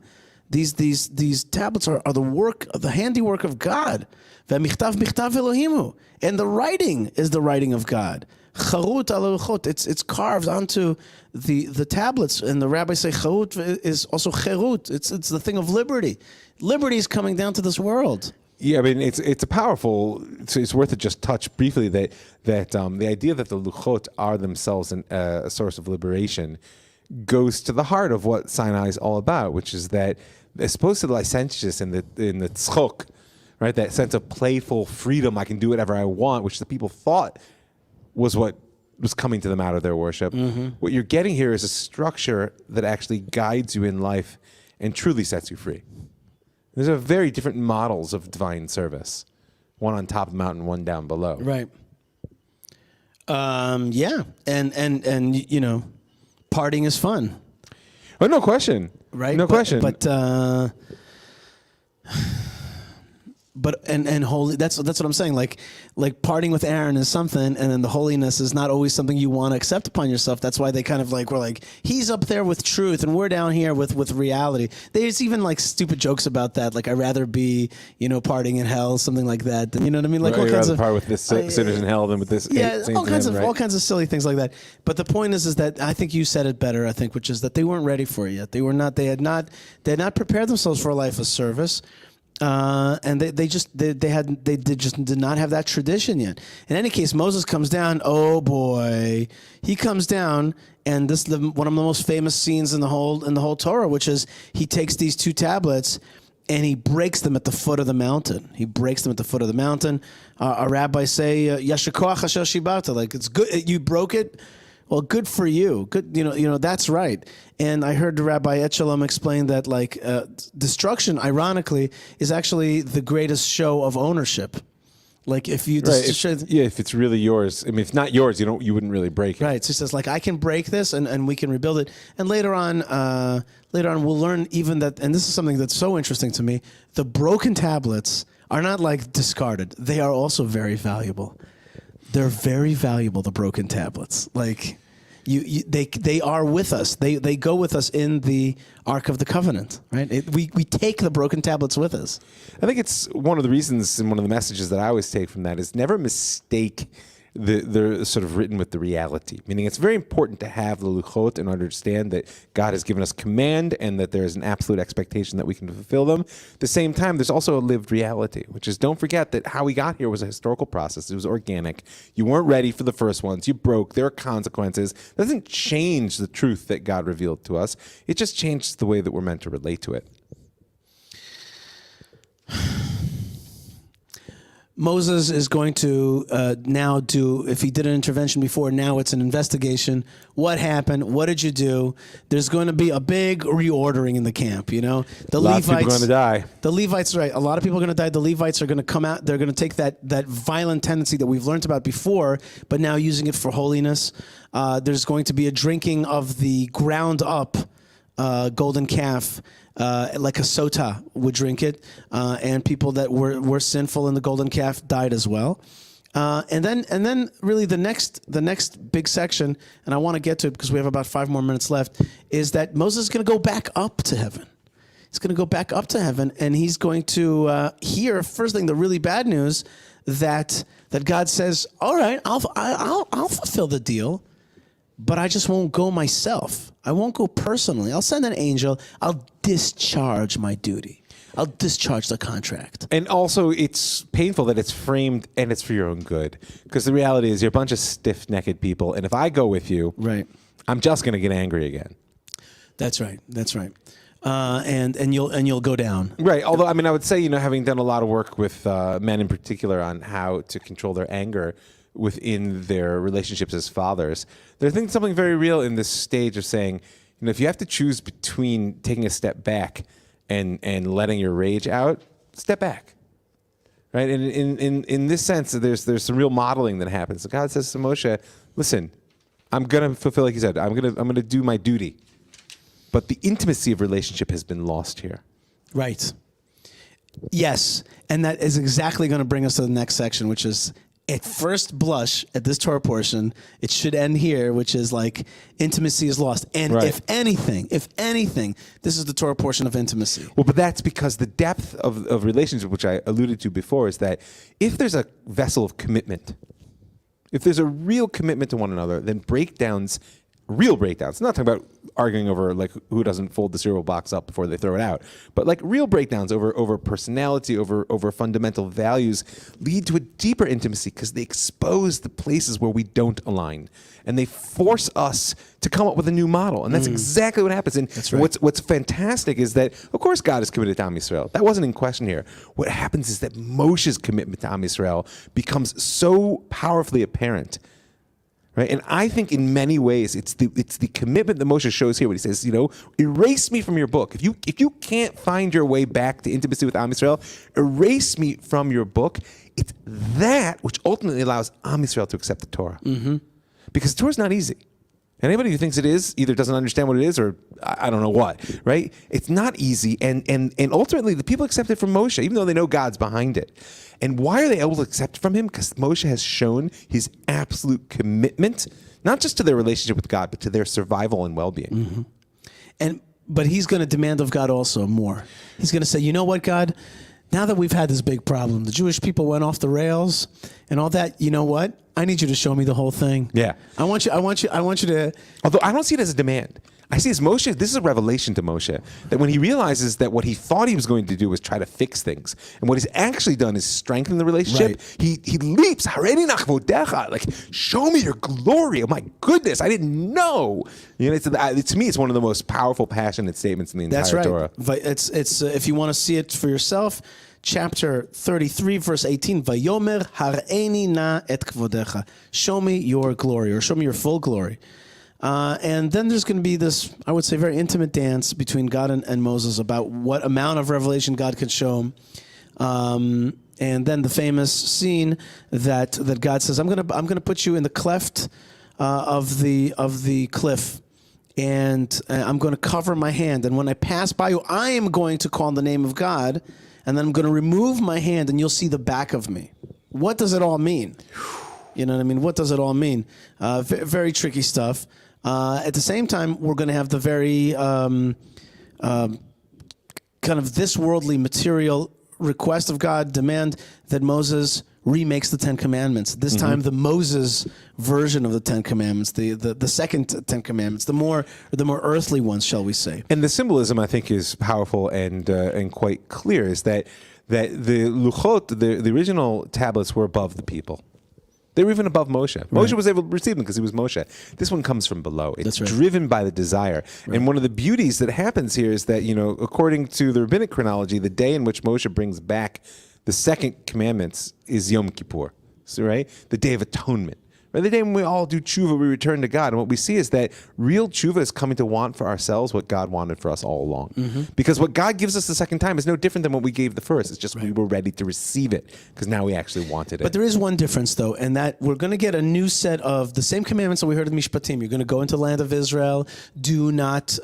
These tablets are the work of the handiwork of God. V'michtav michtav Elohimu, and the writing is the writing of God. Charut al luchot, it's carved onto the tablets, and the rabbis say charut is also cherut. It's the thing of liberty. Liberty is coming down to this world. Yeah, I mean it's a powerful. So it's worth to just touch briefly that the idea that the luchot are themselves a source of liberation goes to the heart of what Sinai is all about, which is that as opposed to the licentiousness in the tzchok, right? That sense of playful freedom, I can do whatever I want, which the people thought was what was coming to them out of their worship. Mm-hmm. What you're getting here is a structure that actually guides you in life and truly sets you free. There's a very different models of divine service, one on top of the mountain, one down below. Right. Yeah, and you know, partying is fun. Oh, no question. Right. No question. But holy. That's what I'm saying. Like partying with Aaron is something, and then the holiness is not always something you want to accept upon yourself. That's why they kind of like we're like he's up there with truth, and we're down here with reality. There's even like stupid jokes about that. Like I'd rather be partying in hell, something like that. You know what I mean? Like right, all kinds of part with this sinners in hell than with this. All kinds of silly things like that. But the point is that I think you said it better. I think, which is that they weren't ready for it yet. They had not prepared themselves for a life of service. And they just did not have that tradition yet. In any case, Moses comes down. Oh boy, he comes down, and this is one of the most famous scenes in the whole Torah, which is he takes these 2 tablets and he breaks them at the foot of the mountain. Our rabbis say, "Yasher koach asher shibata," like it's good you broke it. Well, good for you. Good, that's right. And I heard Rabbi Echelon explain that destruction, ironically, is actually the greatest show of ownership. Like if you if it's really yours. I mean, if it's not yours, you wouldn't really break it. Right. So it says I can break this and we can rebuild it. And later on we'll learn even that, and this is something that's so interesting to me. The broken tablets are not discarded. They are also very valuable. They're very valuable, the broken tablets. Like they are with us. They go with us in the Ark of the Covenant, right? We take the broken tablets with us. I think it's one of the reasons, and one of the messages that I always take from that is never mistake the sort of written with the reality. Meaning it's very important to have the luchot and understand that God has given us command and that there is an absolute expectation that we can fulfill them. At the same time, there's also a lived reality, which is don't forget that how we got here was a historical process. It was organic. You weren't ready for the first ones. You broke. There are consequences. It doesn't change the truth that God revealed to us. It just changes the way that we're meant to relate to it. Moses is going to now do, if he did an intervention before, now it's an investigation. What happened? What did you do? There's going to be a big reordering in the camp, you know? The A lot of people are going to die. The Levites, right. A lot of people are going to die. The Levites are going to come out. They're going to take that violent tendency that we've learned about before, but now using it for holiness. There's going to be a drinking of the ground up golden calf, like a sota would drink it, and people that were sinful in the golden calf died as well. And then really the next big section, and I want to get to it because we have about 5 more minutes left, is that Moses is going to go back up to heaven. He's going to go back up to heaven, and he's going to hear, first thing, the really bad news that God says, all right, I'll fulfill the deal, but I just won't go myself. I won't go personally. I'll send an angel. I'll discharge my duty. I'll discharge the contract. And also, it's painful that it's framed and it's for your own good. Because the reality is, you're a bunch of stiff-necked people, and if I go with you, right, I'm just going to get angry again. That's right. That's right. And you'll go down. Right. Although, I mean, I would say, having done a lot of work with men in particular on how to control their anger within their relationships as fathers, there's something very real in this stage of saying, if you have to choose between taking a step back and letting your rage out, step back. Right? And in this sense, there's some real modeling that happens. So God says to Moshe, listen, I'm gonna fulfill, like you said, I'm gonna do my duty. But the intimacy of relationship has been lost here. Right. Yes. And that is exactly going to bring us to the next section, which is, at first blush, at this Torah portion, it should end here, which is like intimacy is lost. And right. if anything, this is the Torah portion of intimacy. Well, but that's because the depth of relationship, which I alluded to before, is that if there's a vessel of commitment, if there's a real commitment to one another, then real breakdowns, I'm not talking about arguing over like who doesn't fold the cereal box up before they throw it out, but like real breakdowns over personality, over fundamental values lead to a deeper intimacy because they expose the places where we don't align, and they force us to come up with a new model. And that's exactly what happens. And that's right. What's fantastic is that, of course, God is committed to Am Yisrael. That wasn't in question here. What happens is that Moshe's commitment to Am Yisrael becomes so powerfully apparent. Right? And I think in many ways it's the commitment that Moshe shows here when he says, erase me from your book. If you can't find your way back to intimacy with Am Yisrael, erase me from your book. It's that which ultimately allows Am Yisrael to accept the Torah. Mm-hmm. Because the Torah is not easy. Anybody who thinks it is either doesn't understand what it is or I don't know what, right? It's not easy. And ultimately the people accept it from Moshe, even though they know God's behind it. And why are they able to accept it from him? Because Moshe has shown his absolute commitment, not just to their relationship with God, but to their survival and well-being. Mm-hmm. But he's going to demand of God also more. He's going to say, you know what, God? Now that we've had this big problem, the Jewish people went off the rails and all that, you know what? I need you to show me the whole thing. Yeah. I want you to. Although I don't see it as a demand. I see as Moshe, this is a revelation to Moshe, that when he realizes that what he thought he was going to do was try to fix things, and what he's actually done is strengthen the relationship, right. he leaps, Hareni nachvodecha, like, show me your glory. Oh my goodness, I didn't know. To me, it's one of the most powerful, passionate statements in the entire Torah. That's right. It's if you want to see it for yourself, chapter 33, verse 18, Vayomer hareni na et kvodecha. Show me your glory, or show me your full glory. And then there's going to be this, I would say, very intimate dance between God and Moses about what amount of revelation God can show him. And then the famous scene that God says, I'm gonna put you in the cleft of the cliff, and I'm going to cover my hand. And when I pass by you, I am going to call on the name of God, and then I'm going to remove my hand, and you'll see the back of me. What does it all mean? You know what I mean? What does it all mean? Very tricky stuff. At the same time, we're going to have the very kind of this worldly material request of God, demand that Moses remakes the Ten Commandments. This time, the Moses version of the Ten Commandments, the second Ten Commandments, the more earthly ones, shall we say? And the symbolism, I think, is powerful and quite clear. Is that the luchot, the original tablets, were above the people. They were even above Moshe. Moshe was able to receive them because he was Moshe. This one comes from below. It's driven by the desire. Right. And one of the beauties that happens here is that, according to the rabbinic chronology, the day in which Moshe brings back The second commandment is Yom Kippur, so, right? The Day of Atonement. Right? The day when we all do tshuva, we return to God. And what we see is that real tshuva is coming to want for ourselves what God wanted for us all along. Because what God gives us the second time is no different than what we gave the first. It's just we were ready to receive it because now we actually wanted it. But there is one difference, though, and that we're going to get a new set of the same commandments that we heard in Mishpatim. You're going to go into the land of Israel. Do not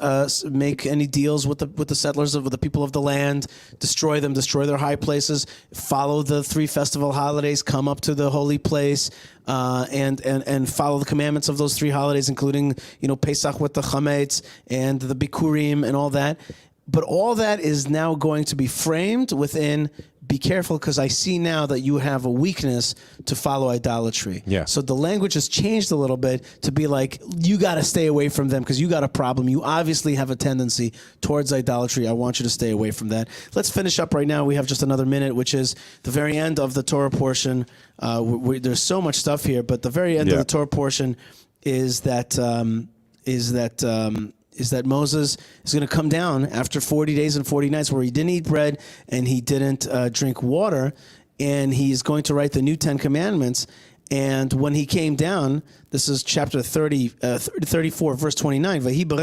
make any deals with the settlers, with the people of the land. Destroy them. Destroy their high places. Follow the 3 festival holidays. Come up to the holy place. And follow the commandments of those 3 holidays, including, Pesach with the chametz and the bikurim and all that. But all that is now going to be framed within, be careful, because I see now that you have a weakness to follow idolatry. Yeah. So the language has changed a little bit to be like, you got to stay away from them because you got a problem. You obviously have a tendency towards idolatry. I want you to stay away from that. Let's finish up right now. We have just another minute, which is the very end of the Torah portion. There's so much stuff here, but the very end of the Torah portion is that Moses is going to come down after 40 days and 40 nights where he didn't eat bread and he didn't drink water, and he's going to write the new 10 commandments. And when he came down, this is chapter 34, verse 29. When he came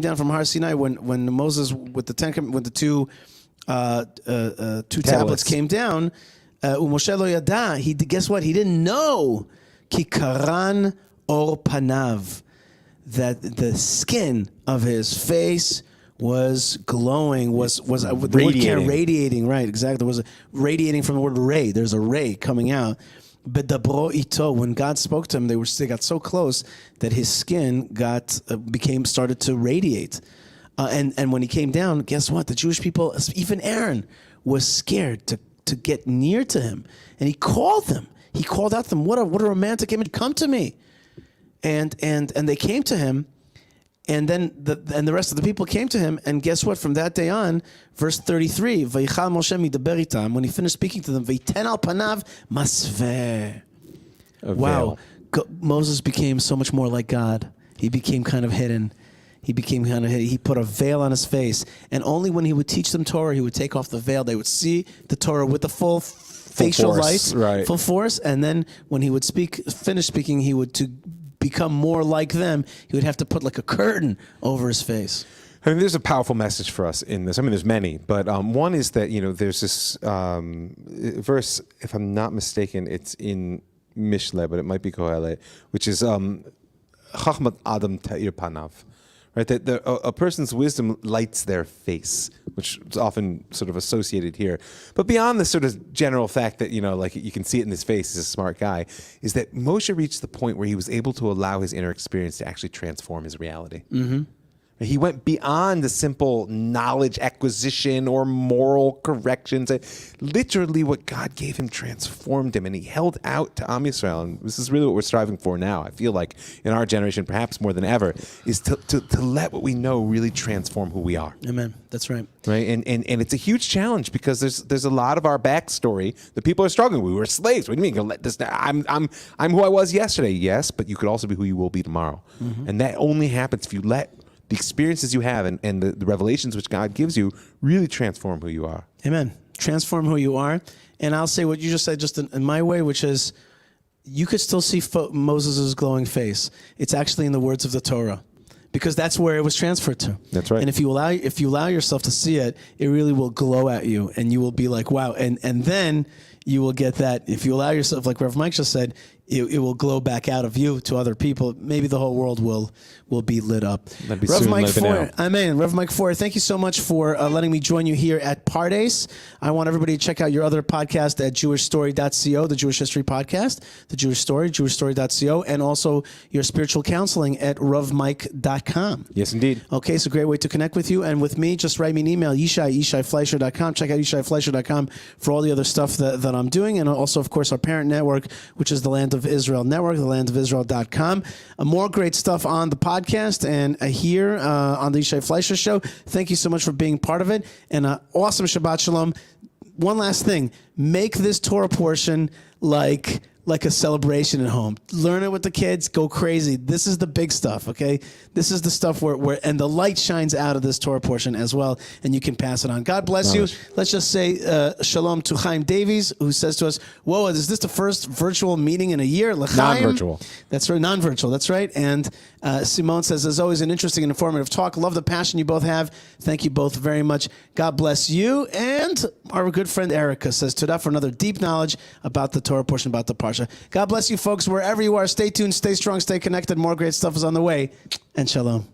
down from Har Sinai, when Moses with the two tablets came down, guess what? He didn't know. Ki karan or panav, that the skin of his face was glowing, was radiating. Radiating, right? Exactly. Was radiating from the word ray. There's a ray coming out. But dabro ito, when God spoke to him, they got so close that his skin started to radiate. And when he came down, guess what? The Jewish people, even Aaron, was scared to get near to him, and he called them. He called out to them, what a romantic image, come to me. And they came to him, and then the rest of the people came to him, and guess what? From that day on, verse 33, Vayichal Moshe midaber itam, when he finished speaking to them, Vayiten al panav masveh. Wow. Moses became so much more like God. He became kind of hidden. He put a veil on his face, and only when he would teach them Torah, he would take off the veil. They would see the Torah with the full facial light, right. Full force, and then when he would finish speaking, he would, to become more like them, he would have to put like a curtain over his face. I mean, there's a powerful message for us in this. I mean, there's many, but one is that, there's this verse, if I'm not mistaken, it's in Mishle, but it might be Kohelet, which is Chachmat Adam Ta'ir Panav. Right, that a person's wisdom lights their face, which is often sort of associated here. But beyond the sort of general fact that, like you can see it in his face, he's a smart guy, is that Moshe reached the point where he was able to allow his inner experience to actually transform his reality. Mm-hmm. He went beyond the simple knowledge acquisition or moral corrections. Literally what God gave him transformed him, and he held out to Am Yisrael. And this is really what we're striving for now. I feel like in our generation, perhaps more than ever, is to let what we know really transform who we are. Amen. That's right. Right, and it's a huge challenge because there's a lot of our backstory that people are struggling. We were slaves. What do you mean? Let this? I'm who I was yesterday. Yes, but you could also be who you will be tomorrow, and that only happens if you let the experiences you have and the revelations which God gives you really transform who you are. Amen. Transform who you are. And I'll say what you just said just in my way, which is you could still see Moses' glowing face. It's actually in the words of the Torah, because that's where it was transferred to. That's right. And if you allow yourself to see it, it really will glow at you, and you will be like, wow. And then you will get that. If you allow yourself, like Rev Mike just said, it will glow back out of you to other people. Maybe the whole world will be lit up. That'd be Rev soon, Mike Feuer. Amen. Rev Mike Feuer, thank you so much for letting me join you here at Pardes. I want everybody to check out your other podcast at jewishstory.co, the Jewish History Podcast, the Jewish Story, jewishstory.co, and also your spiritual counseling at ravmike.com. Yes, indeed. Okay, so great way to connect with you. And with me, just write me an email, yishaifleischer.com. Check out yishaifleischer.com for all the other stuff that I'm doing. And also, of course, our parent network, which is the Land of Israel Network, thelandofisrael.com. More great stuff on the podcast and here on the Yishai Fleischer Show. Thank you so much for being part of it. And awesome Shabbat Shalom. One last thing. Make this Torah portion like like a celebration at home. Learn it with the kids. Go crazy. This is the big stuff, okay? This is the stuff where and the light shines out of this Torah portion as well, and you can pass it on. God bless you. Let's just say shalom to Chaim Davies, who says to us, whoa, is this the first virtual meeting in a year? L'chaim? Non-virtual. That's right, non-virtual. That's right. And Simone says, as always, an interesting and informative talk. Love the passion you both have. Thank you both very much. God bless you. And our good friend Erica says, Todah for another deep knowledge about the Torah portion, about the Parsha. God bless you, folks, wherever you are. Stay tuned, stay strong, stay connected. More great stuff is on the way. And shalom.